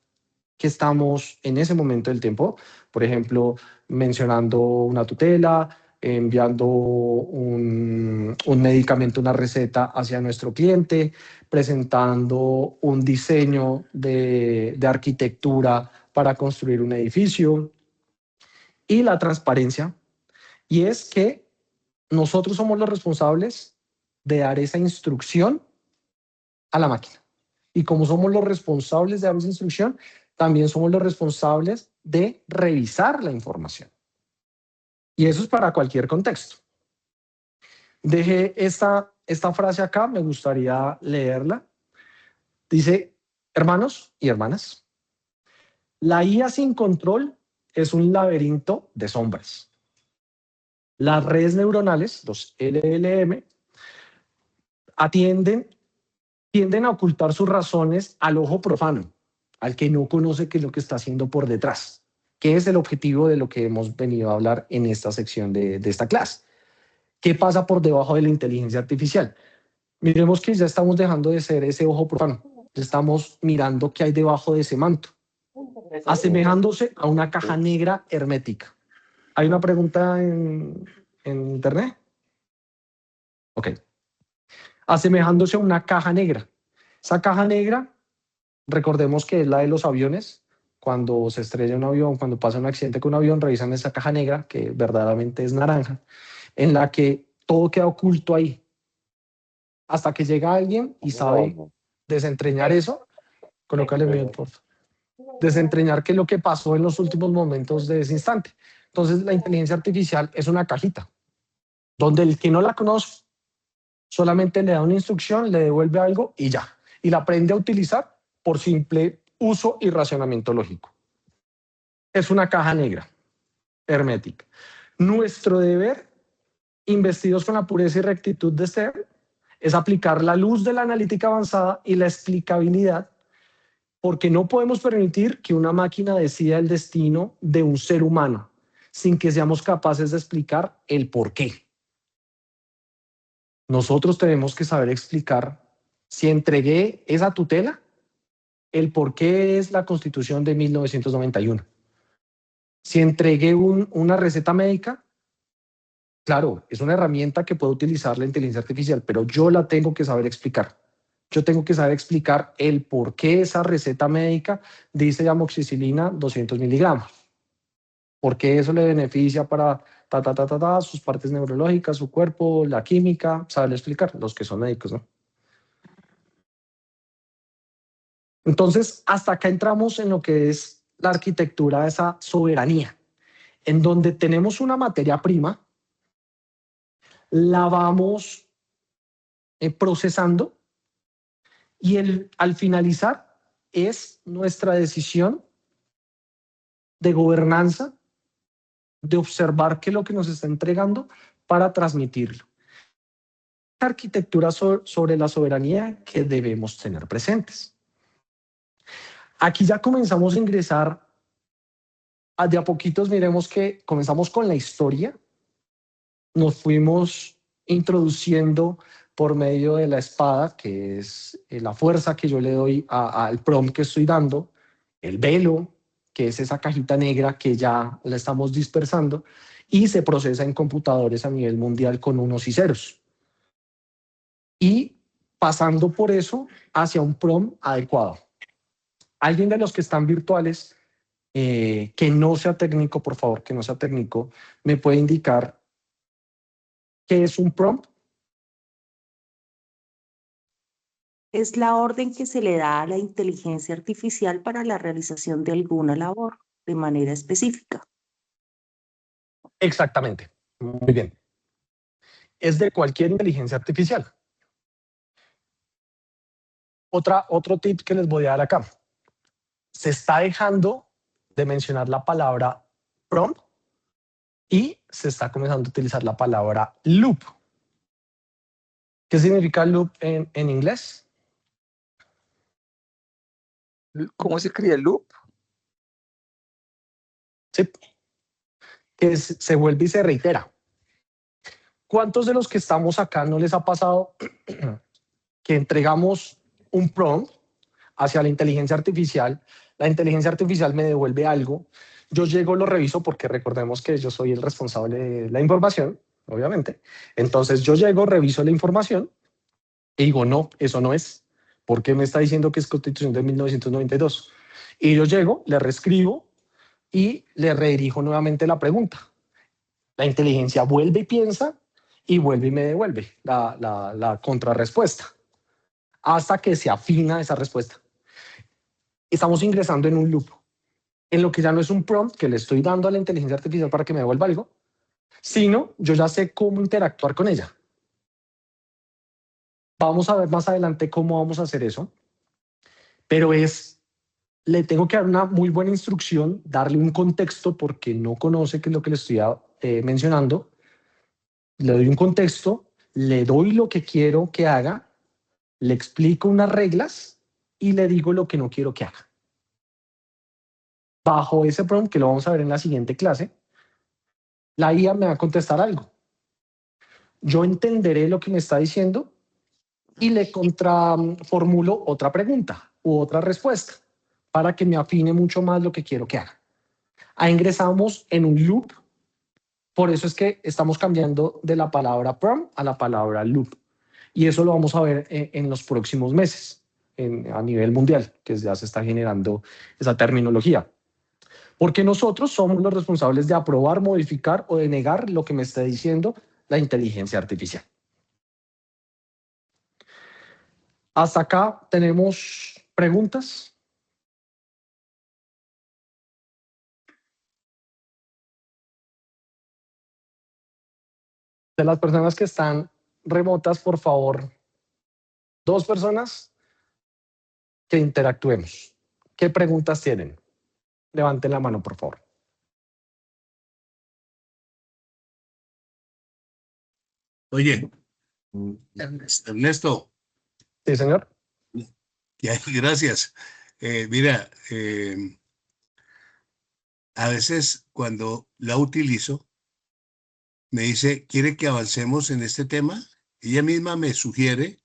que estamos en ese momento del tiempo. Por ejemplo, mencionando una tutela, enviando un medicamento, una receta hacia nuestro cliente, presentando un diseño de arquitectura para construir un edificio. Y la transparencia, y es que nosotros somos los responsables de dar esa instrucción a la máquina. Y como somos los responsables de dar esa instrucción, también somos los responsables de revisar la información. Y eso es para cualquier contexto. Dejé esta frase acá, me gustaría leerla. Dice: hermanos y hermanas, la IA sin control es un laberinto de sombras. Las redes neuronales, los LLM, tienden a ocultar sus razones al ojo profano, al que no conoce qué es lo que está haciendo por detrás, que es el objetivo de lo que hemos venido a hablar en esta sección de esta clase. ¿Qué pasa por debajo de la inteligencia artificial? Miremos que ya estamos dejando de ser ese ojo profano. Ya estamos mirando qué hay debajo de ese manto, asemejándose a una caja negra hermética. ¿Hay una pregunta en internet? Ok. Asemejándose a una caja negra. Esa caja negra, recordemos que es la de los aviones. Cuando se estrella un avión, cuando pasa un accidente con un avión, revisan esa caja negra, que verdaderamente es naranja, en la que todo queda oculto ahí. Hasta que llega alguien y sabe desentrañar eso. Colócale bien, por favor. Desentrañar qué es lo que pasó en los últimos momentos de ese instante. Entonces, la inteligencia artificial es una cajita donde el que no la conoce solamente le da una instrucción, le devuelve algo y ya. Y la aprende a utilizar por simple uso y racionamiento lógico. Es una caja negra, hermética. Nuestro deber, investidos con la pureza y rectitud de ser, es aplicar la luz de la analítica avanzada y la explicabilidad, porque no podemos permitir que una máquina decida el destino de un ser humano sin que seamos capaces de explicar el por qué. Nosotros tenemos que saber explicar, si entregué esa tutela, el por qué es la Constitución de 1991. Si entregué una receta médica, claro, es una herramienta que puede utilizar la inteligencia artificial, pero yo la tengo que saber explicar. Yo tengo que saber explicar el por qué esa receta médica dice amoxicilina 200 miligramos. ¿Por qué eso le beneficia para sus partes neurológicas, su cuerpo, la química? Saber explicar, los que son médicos, ¿no? Entonces, hasta acá entramos en lo que es la arquitectura de esa soberanía, en donde tenemos una materia prima, la vamos procesando y al finalizar es nuestra decisión de gobernanza, de observar qué es lo que nos está entregando para transmitirlo. La arquitectura sobre la soberanía que debemos tener presentes. Aquí ya comenzamos a ingresar, de a poquitos miremos que comenzamos con la historia, nos fuimos introduciendo por medio de la espada, que es la fuerza que yo le doy al prompt que estoy dando, el velo, que es esa cajita negra que ya la estamos dispersando, y se procesa en computadores a nivel mundial con unos y ceros. Y pasando por eso hacia un prompt adecuado. Alguien de los que están virtuales, que no sea técnico, por favor, que no sea técnico, me puede indicar qué es un prompt. Es la orden que se le da a la inteligencia artificial para la realización de alguna labor de manera específica. Exactamente. Muy bien. Es de cualquier inteligencia artificial. Otro tip que les voy a dar acá. Se está dejando de mencionar la palabra prompt y se está comenzando a utilizar la palabra loop. ¿Qué significa loop en inglés? ¿Cómo se escribe loop? Sí. Que se vuelve y se reitera. ¿Cuántos de los que estamos acá no les ha pasado que entregamos un prompt hacia la inteligencia artificial me devuelve algo, yo llego, lo reviso porque recordemos que yo soy el responsable de la información, obviamente, entonces yo llego, reviso la información y digo, no, eso no es, ¿por qué me está diciendo que es Constitución de 1992? Y yo llego, le reescribo y le redirijo nuevamente la pregunta. La inteligencia vuelve y piensa y vuelve y me devuelve la contrarrespuesta hasta que se afina esa respuesta. Estamos ingresando en un loop, en lo que ya no es un prompt que le estoy dando a la inteligencia artificial para que me devuelva algo, sino yo ya sé cómo interactuar con ella. Vamos a ver más adelante cómo vamos a hacer eso, pero le tengo que dar una muy buena instrucción, darle un contexto porque no conoce qué es lo que le estoy mencionando. Le doy un contexto, le doy lo que quiero que haga, le explico unas reglas y le digo lo que no quiero que haga. Bajo ese prompt, que lo vamos a ver en la siguiente clase, la IA me va a contestar algo. yo entenderé lo que me está diciendo y le contraformulo otra pregunta u otra respuesta para que me afine mucho más lo que quiero que haga. Ahí ingresamos en un loop. Por eso es que estamos cambiando de la palabra prompt a la palabra loop. Y eso lo vamos a ver en los próximos meses a nivel mundial, que ya se está generando esa terminología. Porque nosotros somos los responsables de aprobar, modificar o de negar lo que me esté diciendo la inteligencia artificial. Hasta acá tenemos preguntas. De las personas que están remotas, por favor, 2 personas que interactuemos. ¿Qué preguntas tienen? Levanten la mano, por favor. Oye, Ernesto, Sí, señor. gracias. Mira, a veces cuando la utilizo, me dice, ¿quiere que avancemos en este tema? Ella misma me sugiere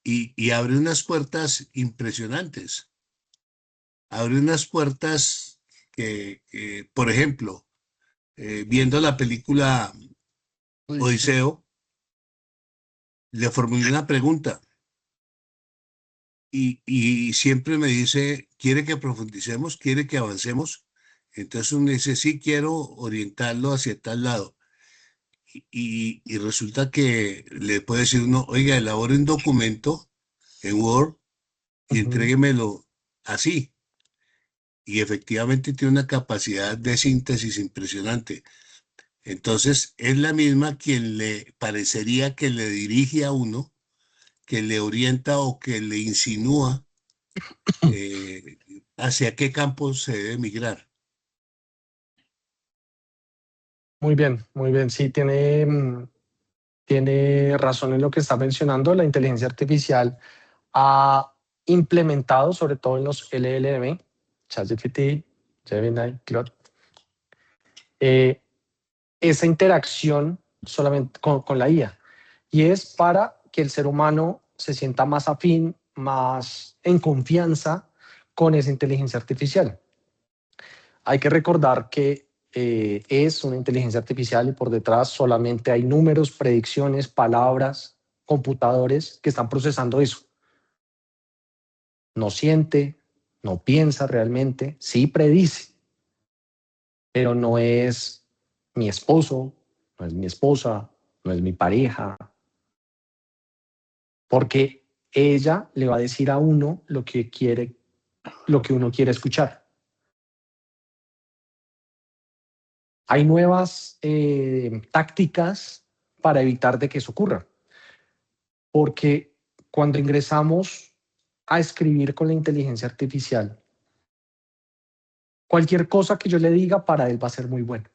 y abre unas puertas impresionantes. Abre unas puertas que por ejemplo, viendo la película Odiseo, le formulé una pregunta y siempre me dice, ¿quiere que profundicemos? ¿Quiere que avancemos? Entonces uno dice, sí, quiero orientarlo hacia tal lado. Y resulta que le puede decir uno, oiga, elabore un documento en Word y entréguemelo así. Y efectivamente tiene una capacidad de síntesis impresionante. Entonces, es la misma quien le parecería que le dirige a uno, que le orienta o que le insinúa hacia qué campo se debe migrar. Muy bien, muy bien. Sí, tiene razón en lo que está mencionando. La inteligencia artificial ha implementado, sobre todo en los LLM, ChatGPT, Gemini, Claude, esa interacción solamente con la IA. Y es para que el ser humano se sienta más afín, más en confianza con esa inteligencia artificial. Hay que recordar que es una inteligencia artificial y por detrás solamente hay números, predicciones, palabras, computadores que están procesando eso. No siente, no piensa realmente, sí predice, pero no es mi esposo, no es mi esposa, no es mi pareja, porque ella le va a decir a uno lo que quiere, lo que uno quiere escuchar. Hay nuevas tácticas para evitar de que eso ocurra, porque cuando ingresamos a escribir con la inteligencia artificial, cualquier cosa que yo le diga para él va a ser muy bueno.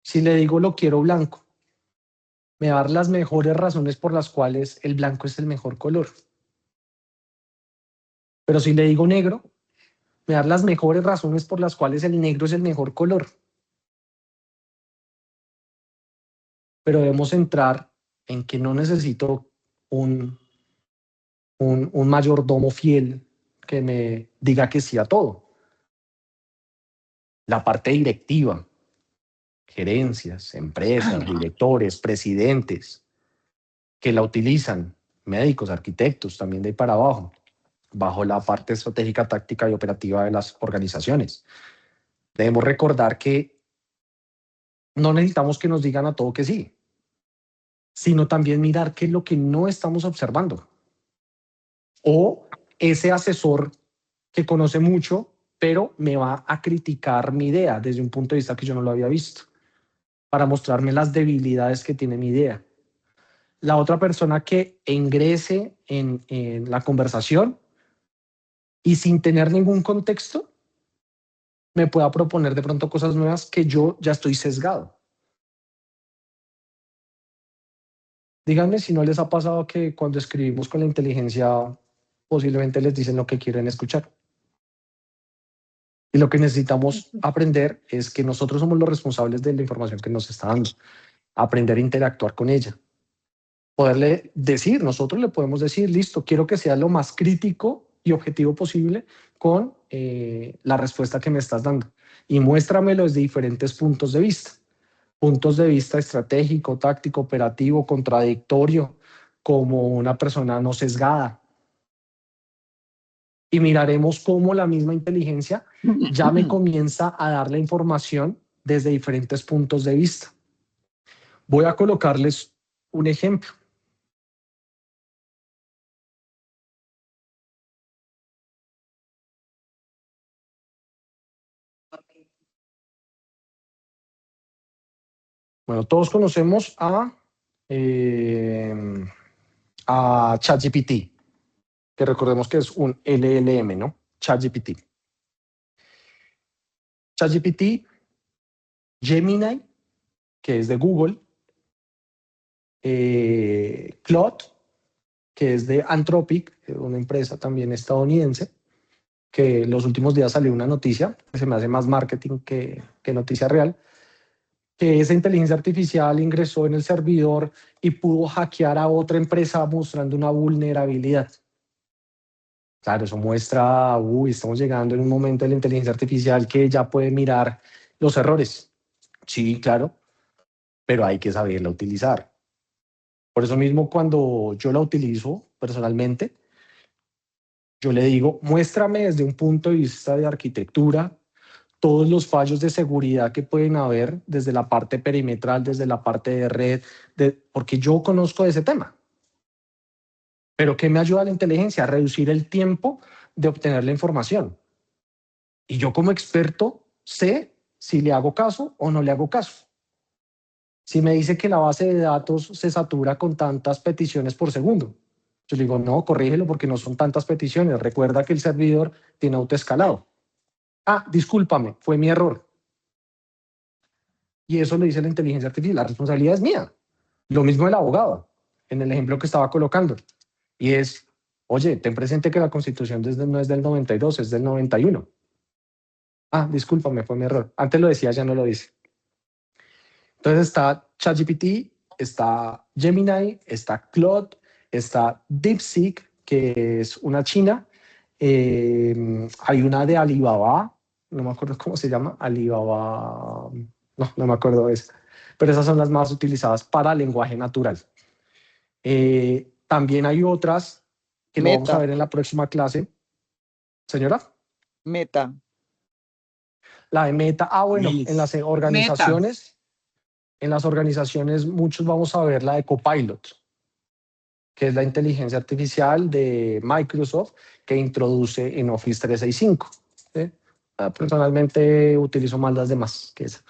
Si le digo lo quiero blanco, me va a dar las mejores razones por las cuales el blanco es el mejor color. Pero si le digo negro, me va a dar las mejores razones por las cuales el negro es el mejor color. Pero debemos entrar en que no necesito un mayordomo fiel que me diga que sí a todo. La parte directiva, gerencias, empresas, directores, presidentes, que la utilizan, médicos, arquitectos, también de ahí para abajo, bajo la parte estratégica, táctica y operativa de las organizaciones. Debemos recordar que no necesitamos que nos digan a todo que sí, sino también mirar qué es lo que no estamos observando. O ese asesor que conoce mucho, pero me va a criticar mi idea desde un punto de vista que yo no lo había visto, para mostrarme las debilidades que tiene mi idea. La otra persona que ingrese en la conversación y sin tener ningún contexto, me pueda proponer de pronto cosas nuevas que yo ya estoy sesgado. Díganme si no les ha pasado que cuando escribimos con la inteligencia posiblemente les dicen lo que quieren escuchar. Y lo que necesitamos aprender es que nosotros somos los responsables de la información que nos está dando aprender a interactuar con ella. Poderle decir, nosotros le podemos decir, listo, quiero que sea lo más crítico y objetivo posible con la respuesta que me estás dando. Y muéstramelo desde diferentes puntos de vista. Puntos de vista estratégico, táctico, operativo, contradictorio, como una persona no sesgada. Y miraremos cómo la misma inteligencia ya me comienza a dar la información desde diferentes puntos de vista. Voy a colocarles un ejemplo. Bueno, todos conocemos a ChatGPT, que recordemos que es un LLM, ¿no? ChatGPT. ChatGPT, Gemini, que es de Google, Claude, que es de Anthropic, una empresa también estadounidense, que los últimos días salió una noticia, que se me hace más marketing que noticia real, que esa inteligencia artificial ingresó en el servidor y pudo hackear a otra empresa mostrando una vulnerabilidad. Claro, eso muestra, estamos llegando en un momento de la inteligencia artificial que ya puede mirar los errores. Sí, claro, pero hay que saberla utilizar. Por eso mismo, cuando yo la utilizo personalmente, yo le digo, muéstrame desde un punto de vista de arquitectura todos los fallos de seguridad que pueden haber desde la parte perimetral, desde la parte de red, porque yo conozco de ese tema. Pero ¿qué me ayuda la inteligencia? A reducir el tiempo de obtener la información. Y yo como experto sé si le hago caso o no le hago caso. Si me dice que la base de datos se satura con tantas peticiones por segundo, yo le digo, no, corrígelo porque no son tantas peticiones. Recuerda que el servidor tiene autoescalado. Ah, discúlpame, fue mi error. Y eso le dice la inteligencia artificial, la responsabilidad es mía. Lo mismo el abogado, en el ejemplo que estaba colocando. Y es, oye, ten presente que la Constitución no es del 92, es del 91. Ah, discúlpame, fue mi error. Antes lo decía, ya no lo dice. Entonces está ChatGPT, está Gemini, está Claude, está DeepSeek, que es una china. Hay una de Alibaba, no me acuerdo cómo se llama, Alibaba, no me acuerdo de esa. Pero esas son las más utilizadas para lenguaje natural. También hay otras que lo vamos a ver en la próxima clase. Señora. Meta. La de Meta. Bueno, en las organizaciones. Meta. En las organizaciones muchos vamos a ver la de Copilot, que es la inteligencia artificial de Microsoft que introduce en Office 365. ¿Sí? Personalmente utilizo más las demás que esa.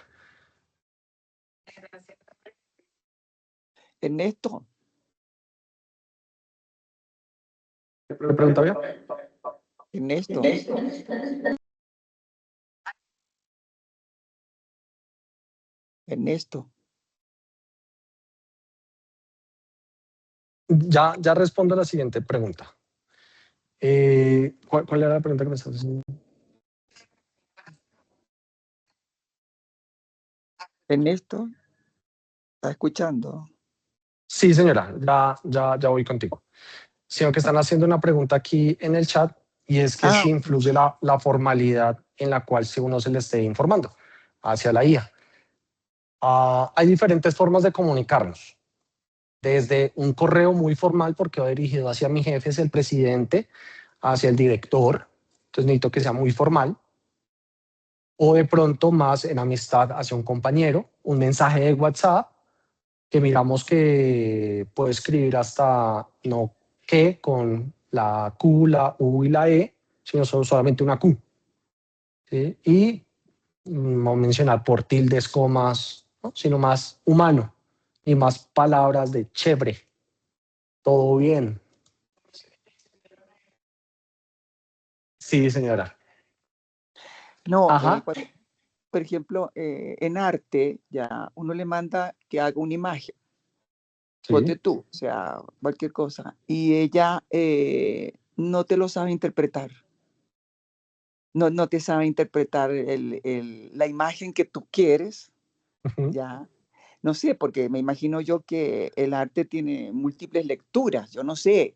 Ernesto. ¿Me pregunta bien? Ernesto. Ernesto. Ya respondo a la siguiente pregunta. ¿Cuál era la pregunta que me estás haciendo? Ernesto, ¿estás escuchando? Sí, señora, ya voy contigo. Sino que están haciendo una pregunta aquí en el chat y es que si influye la formalidad en la cual uno se le esté informando hacia la IA. Hay diferentes formas de comunicarnos. Desde un correo muy formal, porque va dirigido hacia mi jefe, es el presidente, hacia el director, entonces necesito que sea muy formal, o de pronto más en amistad hacia un compañero, un mensaje de WhatsApp, que miramos que puede escribir hasta no que con la Q, la U y la E, sino solamente una Q. ¿Sí? Y no mencionar por tildes, comas, ¿no? Sino más humano y más palabras de chévere. Todo bien. Sí, señora. No, por ejemplo, en arte ya uno le manda que haga una imagen. Sí. Ponte tú, o sea, cualquier cosa. Y ella no te lo sabe interpretar. No te sabe interpretar la imagen que tú quieres, ¿ya? No sé, porque me imagino yo que el arte tiene múltiples lecturas, yo no sé.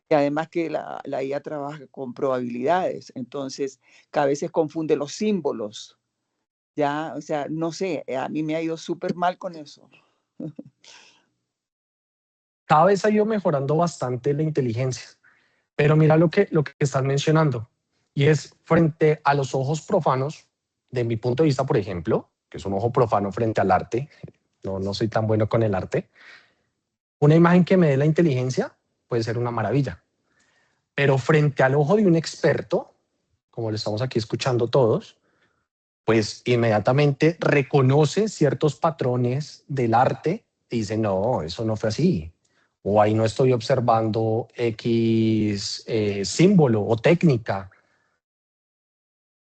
Y además que la IA trabaja con probabilidades, entonces que a veces confunde los símbolos, ya, o sea, no sé, a mí me ha ido súper mal con eso. Cada vez ha ido mejorando bastante la inteligencia, pero mira lo que estás mencionando, y es frente a los ojos profanos, de mi punto de vista, por ejemplo, que es un ojo profano frente al arte, no soy tan bueno con el arte, una imagen que me dé la inteligencia puede ser una maravilla, pero frente al ojo de un experto, como lo estamos aquí escuchando todos, pues inmediatamente reconoce ciertos patrones del arte y dice, no, eso no fue así. O ahí no estoy observando X símbolo o técnica.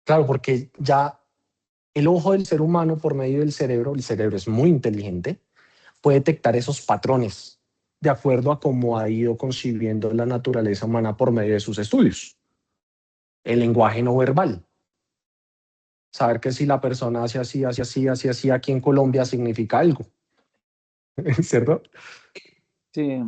Claro, porque ya el ojo del ser humano por medio del cerebro, el cerebro es muy inteligente, puede detectar esos patrones de acuerdo a cómo ha ido concibiendo la naturaleza humana por medio de sus estudios. El lenguaje no verbal. Saber que si la persona hace así, hace así, hace así aquí en Colombia significa algo, ¿cierto? Sí.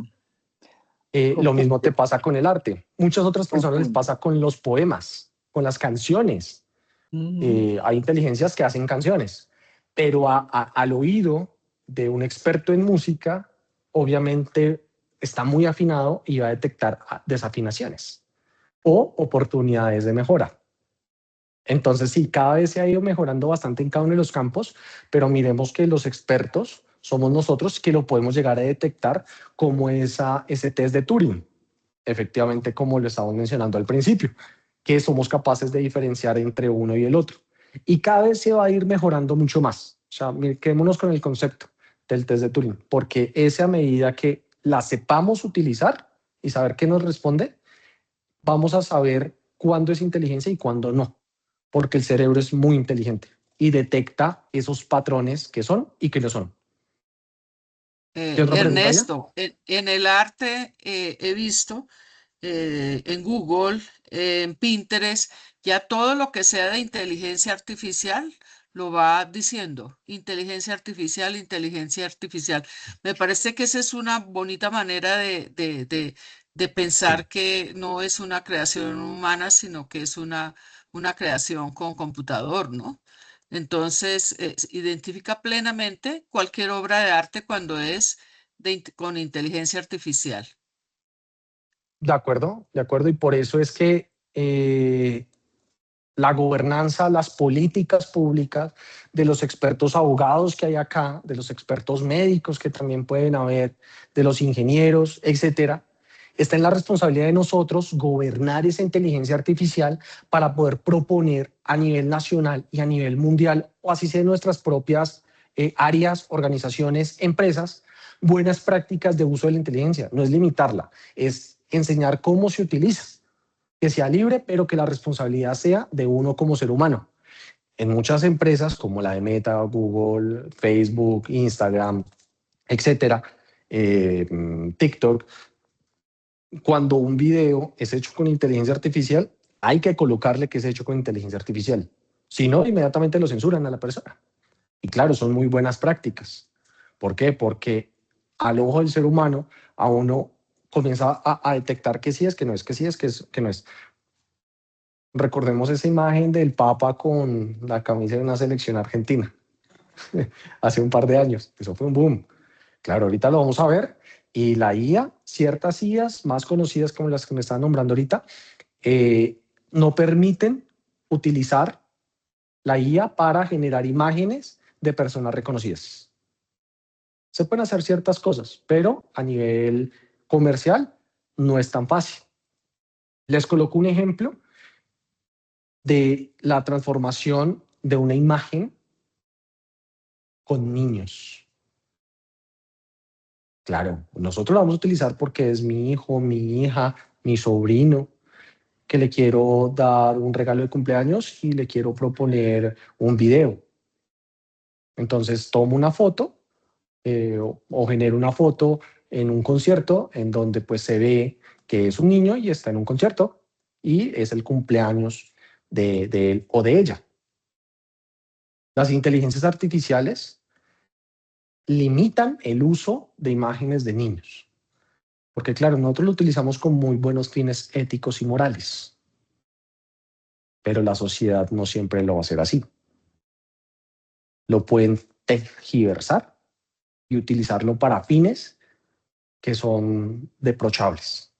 Lo mismo te pasa con el arte. Muchas otras personas les Confunde. pasa con los poemas, con las canciones. Hay inteligencias que hacen canciones, pero al oído de un experto en música, obviamente está muy afinado y va a detectar desafinaciones o oportunidades de mejora. Entonces, sí, cada vez se ha ido mejorando bastante en cada uno de los campos, pero miremos que los expertos somos nosotros que lo podemos llegar a detectar como ese test de Turing, efectivamente como lo estábamos mencionando al principio, que somos capaces de diferenciar entre uno y el otro. Y cada vez se va a ir mejorando mucho más. O sea, quedémonos con el concepto del test de Turing, porque esa medida que la sepamos utilizar y saber qué nos responde, vamos a saber cuándo es inteligencia y cuándo no, porque el cerebro es muy inteligente y detecta esos patrones que son y que no son. ¿Qué otra pregunta había? Ernesto, en el arte he visto en Google, en Pinterest, ya todo lo que sea de inteligencia artificial lo va diciendo. Inteligencia artificial, inteligencia artificial. Me parece que esa es una bonita manera de pensar que no es una creación humana, sino que es una creación con computador, ¿no? Entonces, identifica plenamente cualquier obra de arte cuando es con inteligencia artificial. De acuerdo, y por eso es que la gobernanza, las políticas públicas de los expertos abogados que hay acá, de los expertos médicos que también pueden haber, de los ingenieros, etcétera, está en la responsabilidad de nosotros gobernar esa inteligencia artificial para poder proponer a nivel nacional y a nivel mundial, o así sea en nuestras propias áreas, organizaciones, empresas, buenas prácticas de uso de la inteligencia. No es limitarla, es enseñar cómo se utiliza, que sea libre, pero que la responsabilidad sea de uno como ser humano. En muchas empresas como la de Meta, Google, Facebook, Instagram, etcétera, TikTok, cuando un video es hecho con inteligencia artificial, hay que colocarle que es hecho con inteligencia artificial. Si no, inmediatamente lo censuran a la persona. Y claro, son muy buenas prácticas. ¿Por qué? Porque al ojo del ser humano, a uno comienza a detectar que sí es, que no es, que sí es, que no es. Recordemos esa imagen del Papa con la camisa de una selección argentina hace un par de años. Eso fue un boom. Claro, ahorita lo vamos a ver. Y la IA, ciertas IAs más conocidas como las que me están nombrando ahorita, no permiten utilizar la IA para generar imágenes de personas reconocidas. Se pueden hacer ciertas cosas, pero a nivel comercial no es tan fácil. Les coloco un ejemplo de la transformación de una imagen con niños. Claro, nosotros lo vamos a utilizar porque es mi hijo, mi hija, mi sobrino, que le quiero dar un regalo de cumpleaños y le quiero proponer un video. Entonces tomo una foto o genero una foto en un concierto en donde pues se ve que es un niño y está en un concierto y es el cumpleaños de él o de ella. Las inteligencias artificiales limitan el uso de imágenes de niños. Porque claro, nosotros lo utilizamos con muy buenos fines éticos y morales, pero la sociedad no siempre lo va a hacer así. Lo pueden tergiversar y utilizarlo para fines que son reprochables.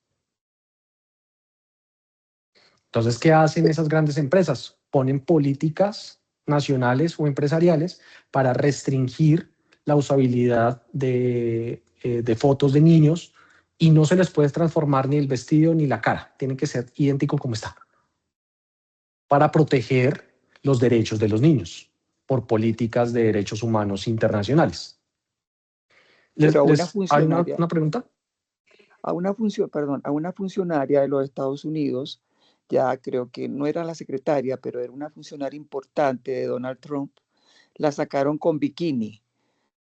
Entonces, ¿qué hacen esas grandes empresas? Ponen políticas nacionales o empresariales para restringir la usabilidad de fotos de niños y no se les puede transformar ni el vestido ni la cara. Tiene que ser idéntico como está. Para proteger los derechos de los niños por políticas de derechos humanos internacionales. Pero a una ¿Hay funcionaria, una pregunta? a una funcionaria de los Estados Unidos, ya creo que no era la secretaria, pero era una funcionaria importante de Donald Trump, la sacaron con bikini,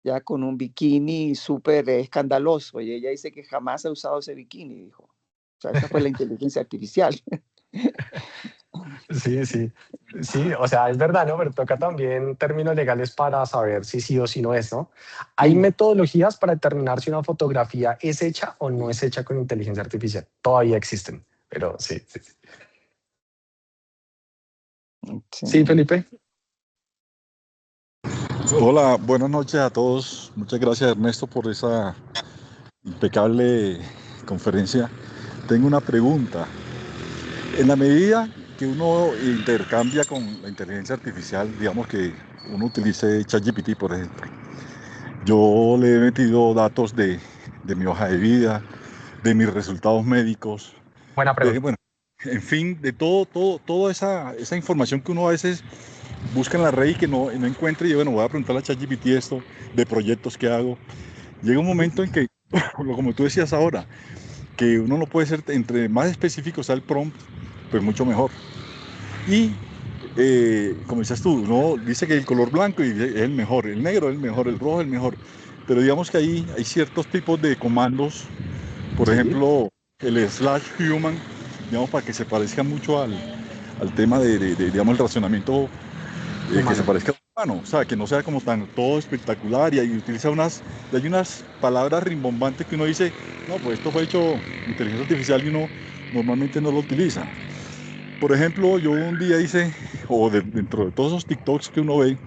ya con un bikini súper escandaloso, y ella dice que jamás ha usado ese bikini, dijo. O sea, esa fue la inteligencia artificial. Sí, sí. Sí, o sea, es verdad, ¿no? Pero toca también términos legales para saber si sí o si no es, ¿no? Hay metodologías para determinar si una fotografía es hecha o no es hecha con inteligencia artificial. Todavía existen, pero sí. Sí, sí, Felipe. Hola, buenas noches a todos. Muchas gracias, Ernesto, por esa impecable conferencia. Tengo una pregunta. En la medida que uno intercambia con la inteligencia artificial, digamos que uno utilice ChatGPT, por ejemplo, yo le he metido datos de mi hoja de vida, de mis resultados médicos, Buena pregunta. bueno, en fin, de toda esa información que uno a veces busca en la red y que no encuentra, y bueno, voy a preguntarle a ChatGPT esto, de proyectos que hago. Llega un momento en que, como tú decías ahora, que uno no puede ser, entre más específico sea el prompt, pues mucho mejor. Y como decías tú, uno dice que el color blanco es el mejor, el negro es el mejor, el rojo es el mejor, pero digamos que ahí hay ciertos tipos de comandos, por ejemplo, el /human, digamos, para que se parezca mucho al tema digamos, el racionamiento, que se parezca al humano, o sea, que no sea como tan todo espectacular, y utiliza hay unas palabras rimbombantes que uno dice, no, pues esto fue hecho inteligencia artificial, y uno normalmente no lo utiliza. Por ejemplo, yo un día hice, dentro de todos esos TikToks que uno ve,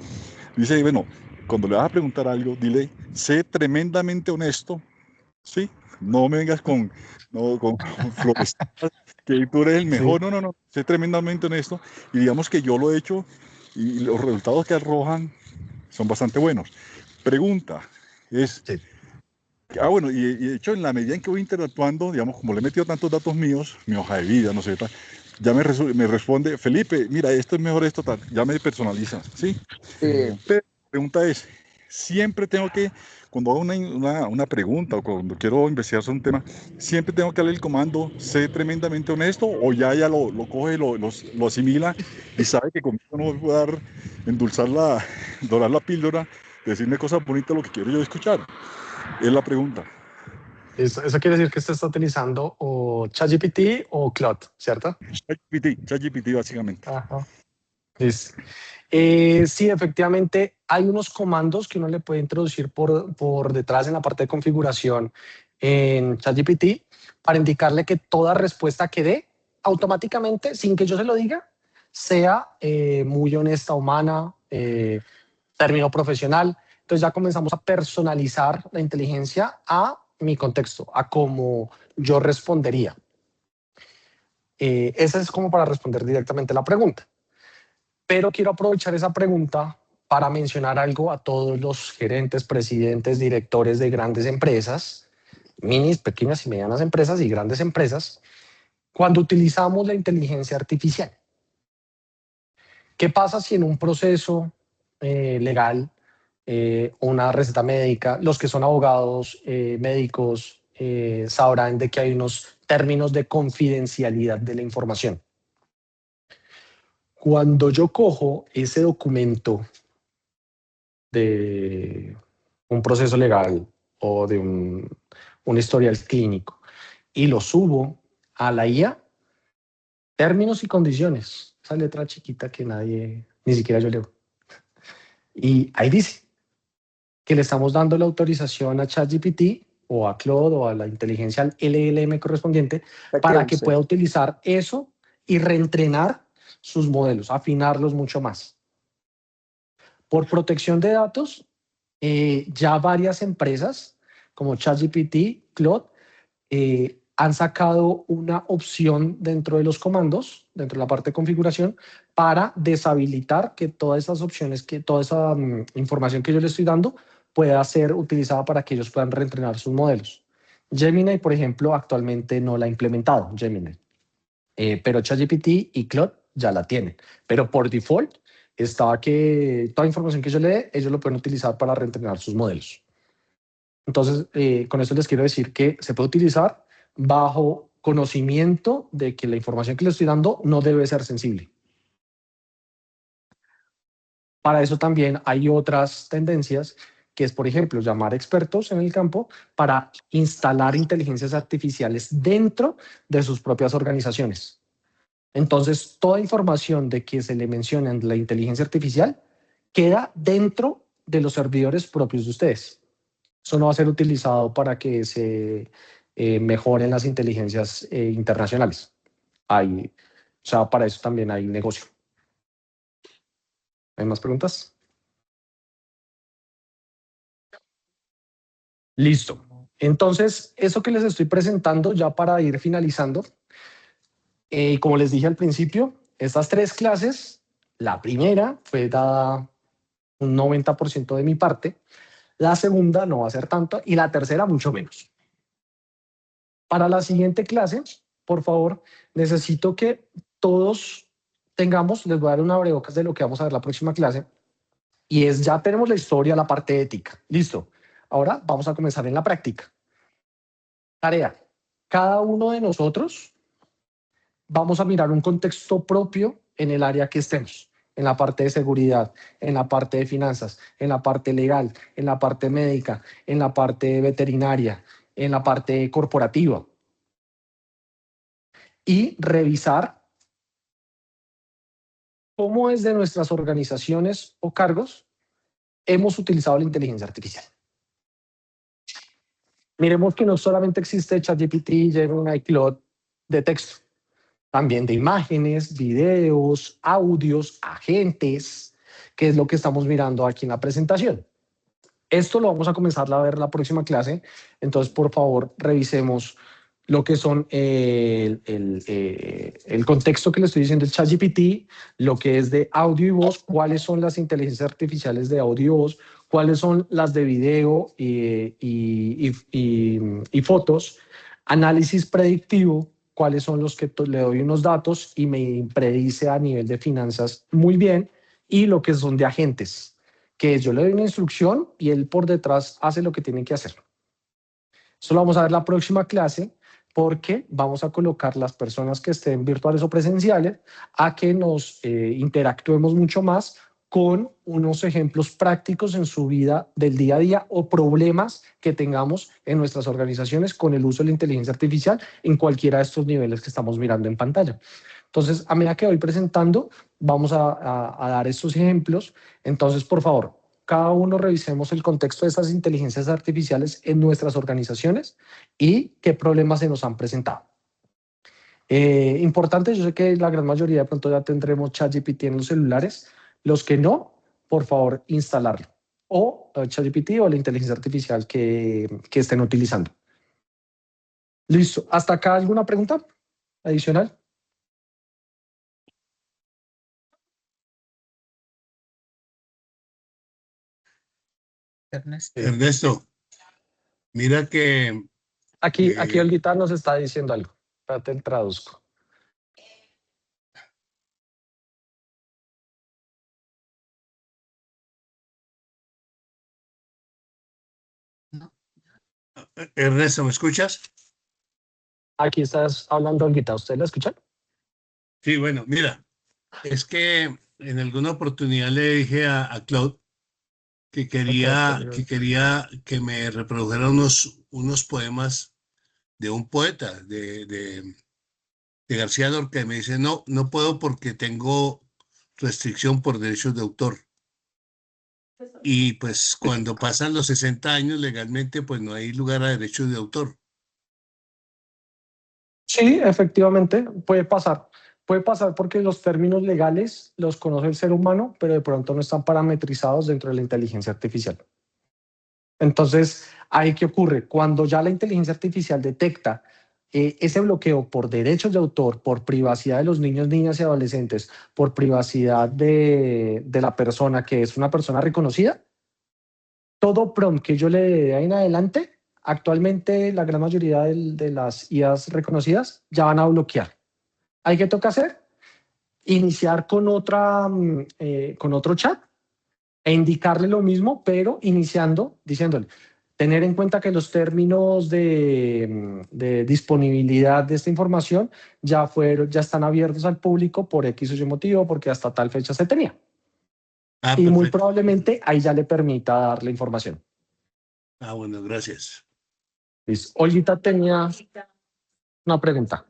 dice, bueno, cuando le vas a preguntar algo, dile, sé tremendamente honesto, ¿sí? No me vengas con flores, que tú eres el mejor, Sí. no, sé tremendamente honesto, y digamos que yo lo he hecho, y los resultados que arrojan son bastante buenos. Pregunta es, bueno, y de hecho, en la medida en que voy interactuando, digamos, como le he metido tantos datos míos, mi hoja de vida, no sé, ya me responde, Felipe, mira, esto es mejor, esto tal, ya me personaliza, ¿sí? Pero la pregunta es, siempre tengo que, cuando hago una pregunta o cuando quiero investigar sobre un tema, siempre tengo que darle el comando, sé tremendamente honesto, o ya lo coge, lo asimila y sabe que conmigo no voy a dorar la píldora, decirme cosas bonitas, lo que quiero yo escuchar. Es la pregunta. Eso quiere decir que usted está utilizando o ChatGPT o Claude, ¿cierto? ChatGPT básicamente. Ajá. Sí, efectivamente, hay unos comandos que uno le puede introducir por detrás en la parte de configuración en ChatGPT para indicarle que toda respuesta que dé automáticamente, sin que yo se lo diga, sea muy honesta, humana, término profesional. Entonces ya comenzamos a personalizar la inteligencia a mi contexto, a cómo yo respondería. Esa es como para responder directamente la pregunta. Pero quiero aprovechar esa pregunta para mencionar algo a todos los gerentes, presidentes, directores de grandes empresas, minis, pequeñas y medianas empresas y grandes empresas, cuando utilizamos la inteligencia artificial. ¿Qué pasa si en un proceso legal, una receta médica, los que son abogados, médicos, sabrán de que hay unos términos de confidencialidad de la información? Cuando yo cojo ese documento de un proceso legal o de un historial clínico y lo subo a la IA, términos y condiciones, esa letra chiquita que nadie, ni siquiera yo leo. Y ahí dice, que le estamos dando la autorización a ChatGPT o a Claude o a la inteligencia LLM correspondiente para que pueda utilizar eso y reentrenar sus modelos, afinarlos mucho más. Por protección de datos, ya varias empresas como ChatGPT, Claude, han sacado una opción dentro de los comandos, dentro de la parte de configuración, para deshabilitar que todas esas opciones, que toda esa información que yo le estoy dando pueda ser utilizada para que ellos puedan reentrenar sus modelos. Gemini, por ejemplo, actualmente no la ha implementado, Gemini. Pero ChatGPT y Claude ya la tienen. Pero por default estaba que toda información que yo le dé, ellos lo pueden utilizar para reentrenar sus modelos. Entonces, con esto les quiero decir que se puede utilizar bajo conocimiento de que la información que le estoy dando no debe ser sensible. Para eso también hay otras tendencias, que es, por ejemplo, llamar expertos en el campo para instalar inteligencias artificiales dentro de sus propias organizaciones. Entonces, toda información de que se le menciona en la inteligencia artificial queda dentro de los servidores propios de ustedes. Eso no va a ser utilizado para que se mejoren las inteligencias internacionales. O sea, para eso también hay negocio. ¿Hay más preguntas? Listo. Entonces, eso que les estoy presentando ya para ir finalizando, como les dije al principio, estas 3 clases, la primera fue dada un 90% de mi parte, la segunda no va a ser tanto y la tercera mucho menos. Para la siguiente clase, por favor, necesito que todos tengamos, les voy a dar un abrebocas de lo que vamos a ver la próxima clase, y es ya tenemos la historia, la parte ética. Listo. Ahora vamos a comenzar en la práctica. Tarea. Cada uno de nosotros vamos a mirar un contexto propio en el área que estemos, en la parte de seguridad, en la parte de finanzas, en la parte legal, en la parte médica, en la parte veterinaria, en la parte corporativa. Y revisar cómo desde nuestras organizaciones o cargos hemos utilizado la inteligencia artificial. Miremos que no solamente existe ChatGPT, Gemini, Claude de texto, también de imágenes, videos, audios, agentes, que es lo que estamos mirando aquí en la presentación. Esto lo vamos a comenzar a ver la próxima clase, entonces por favor revisemos lo que son el contexto que le estoy diciendo, el ChatGPT, lo que es de audio y voz, cuáles son las inteligencias artificiales de audio y voz, cuáles son las de video y fotos, análisis predictivo, cuáles son los que le doy unos datos y me predice a nivel de finanzas muy bien, y lo que son de agentes, que es yo le doy una instrucción y él por detrás hace lo que tiene que hacer. Eso lo vamos a ver la próxima clase, porque vamos a colocar las personas que estén virtuales o presenciales a que nos interactuemos mucho más con unos ejemplos prácticos en su vida del día a día o problemas que tengamos en nuestras organizaciones con el uso de la inteligencia artificial en cualquiera de estos niveles que estamos mirando en pantalla. Entonces, a medida que voy presentando, vamos a dar estos ejemplos. Entonces, por favor, cada uno revisemos el contexto de esas inteligencias artificiales en nuestras organizaciones y qué problemas se nos han presentado. Importante, yo sé que la gran mayoría de pronto ya tendremos ChatGPT en los celulares. Los que no, por favor, instalarlo. O ChatGPT o la inteligencia artificial que estén utilizando. Listo. ¿Hasta acá alguna pregunta adicional? Ernesto, mira que... Aquí Olguita nos está diciendo algo. Espérate, traduzco. Ernesto, ¿me escuchas? Aquí estás hablando, Olguita. ¿Usted la escucha? Sí, bueno, mira, es que en alguna oportunidad le dije a Claude que quería que me reprodujera unos poemas de un poeta, de García Lorca, y me dice, no puedo porque tengo restricción por derechos de autor. y pues cuando pasan los 60 años legalmente, pues no hay lugar a derechos de autor. Sí, efectivamente, puede pasar. Puede pasar porque los términos legales los conoce el ser humano, pero de pronto no están parametrizados dentro de la inteligencia artificial. Entonces, ¿ahí qué ocurre? Cuando ya la inteligencia artificial detecta ese bloqueo por derechos de autor, por privacidad de los niños, niñas y adolescentes, por privacidad de la persona que es una persona reconocida, todo prompt que yo le dé de ahí en adelante, actualmente la gran mayoría de las IAs reconocidas ya van a bloquear. ¿Hay que toca hacer? Iniciar con con otro chat e indicarle lo mismo, pero iniciando diciéndole, tener en cuenta que los términos de disponibilidad de esta información ya están abiertos al público por X o Y motivo, porque hasta tal fecha se tenía. Ah, Y muy perfecto. probablemente ahí ya le permita dar la información. Ah, bueno, gracias. Listo. Olguita tenía una pregunta.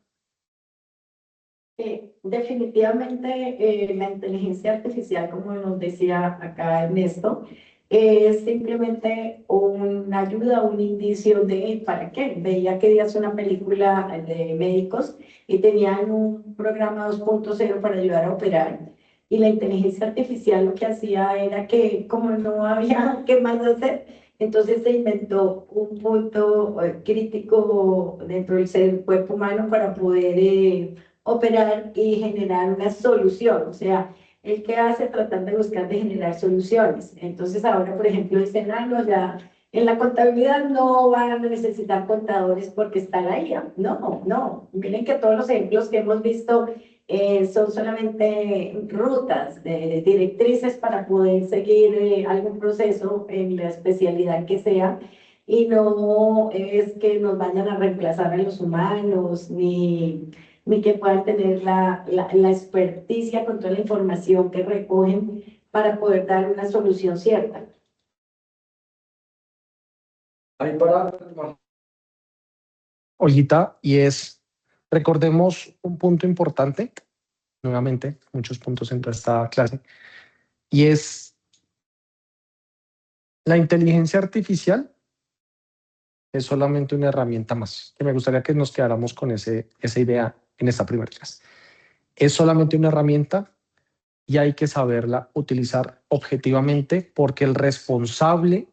Definitivamente la inteligencia artificial, como nos decía acá Ernesto, es simplemente una ayuda, un indicio de ¿para qué? Veía que días una película de médicos y tenían un programa 2.0 para ayudar a operar. Y la inteligencia artificial lo que hacía era que, como no había qué más hacer, entonces se inventó un punto crítico dentro del cuerpo humano para poder operar y generar una solución. O sea, el que hace tratar de buscar de generar soluciones. Entonces ahora, por ejemplo, dicen, no, ya en la contabilidad no van a necesitar contadores porque está la IA. No. Miren que todos los ejemplos que hemos visto son solamente rutas, directrices para poder seguir algún proceso en la especialidad que sea, y no es que nos vayan a reemplazar a los humanos, ni que puedan tener la experticia con toda la información que recogen para poder dar una solución cierta. Olguita, recordemos un punto importante, nuevamente, muchos puntos en toda esta clase, y es la inteligencia artificial es solamente una herramienta más, que me gustaría que nos quedáramos con esa idea en esta primera clase. Es solamente una herramienta y hay que saberla utilizar objetivamente, porque el responsable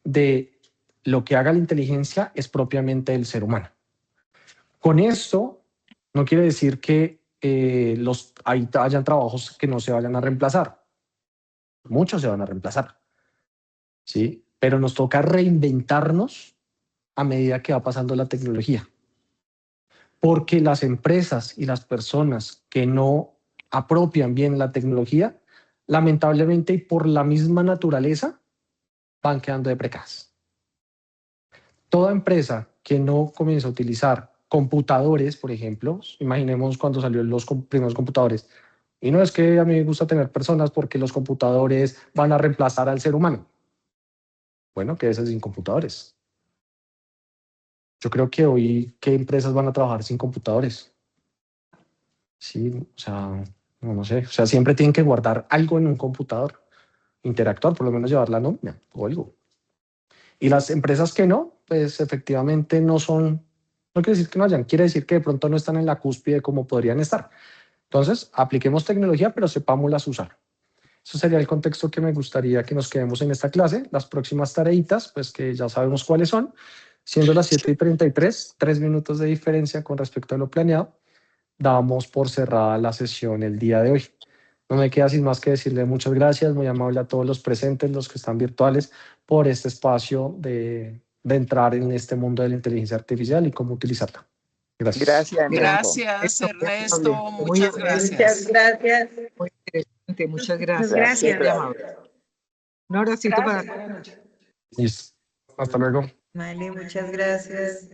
de lo que haga la inteligencia es propiamente el ser humano. Con esto no quiere decir que hayan trabajos que no se vayan a reemplazar. Muchos se van a reemplazar, ¿sí? Pero nos toca reinventarnos a medida que va pasando la tecnología. Porque las empresas y las personas que no apropian bien la tecnología, lamentablemente y por la misma naturaleza, van quedando de precas. Toda empresa que no comienza a utilizar computadores, por ejemplo, imaginemos cuando salieron los primeros computadores, y no es que a mí me gusta tener personas porque los computadores van a reemplazar al ser humano. Bueno, quédese sin computadores. Yo creo que hoy, ¿qué empresas van a trabajar sin computadores? Sí, o sea, no sé, o sea, siempre tienen que guardar algo en un computador, interactuar, por lo menos llevar la nómina o algo. Y las empresas que no, pues efectivamente no quiere decir que no hayan, quiere decir que de pronto no están en la cúspide como podrían estar. Entonces, apliquemos tecnología, pero sepámoslas usar. Eso sería el contexto que me gustaría que nos quedemos en esta clase. Las próximas tareitas, pues que ya sabemos cuáles son, siendo las 7:33, 3 minutos de diferencia con respecto a lo planeado, damos por cerrada la sesión el día de hoy. No me queda sin más que decirle muchas gracias, muy amable a todos los presentes, los que están virtuales, por este espacio de entrar en este mundo de la inteligencia artificial y cómo utilizarla. Gracias. Gracias, Ernesto. Gracias, Ernesto. Muy Muchas amable. Muchas gracias. gracias. Muy interesante, muchas gracias. Gracias. Muy amable. Un abracito para Listo. Hasta luego. Vale, muchas gracias.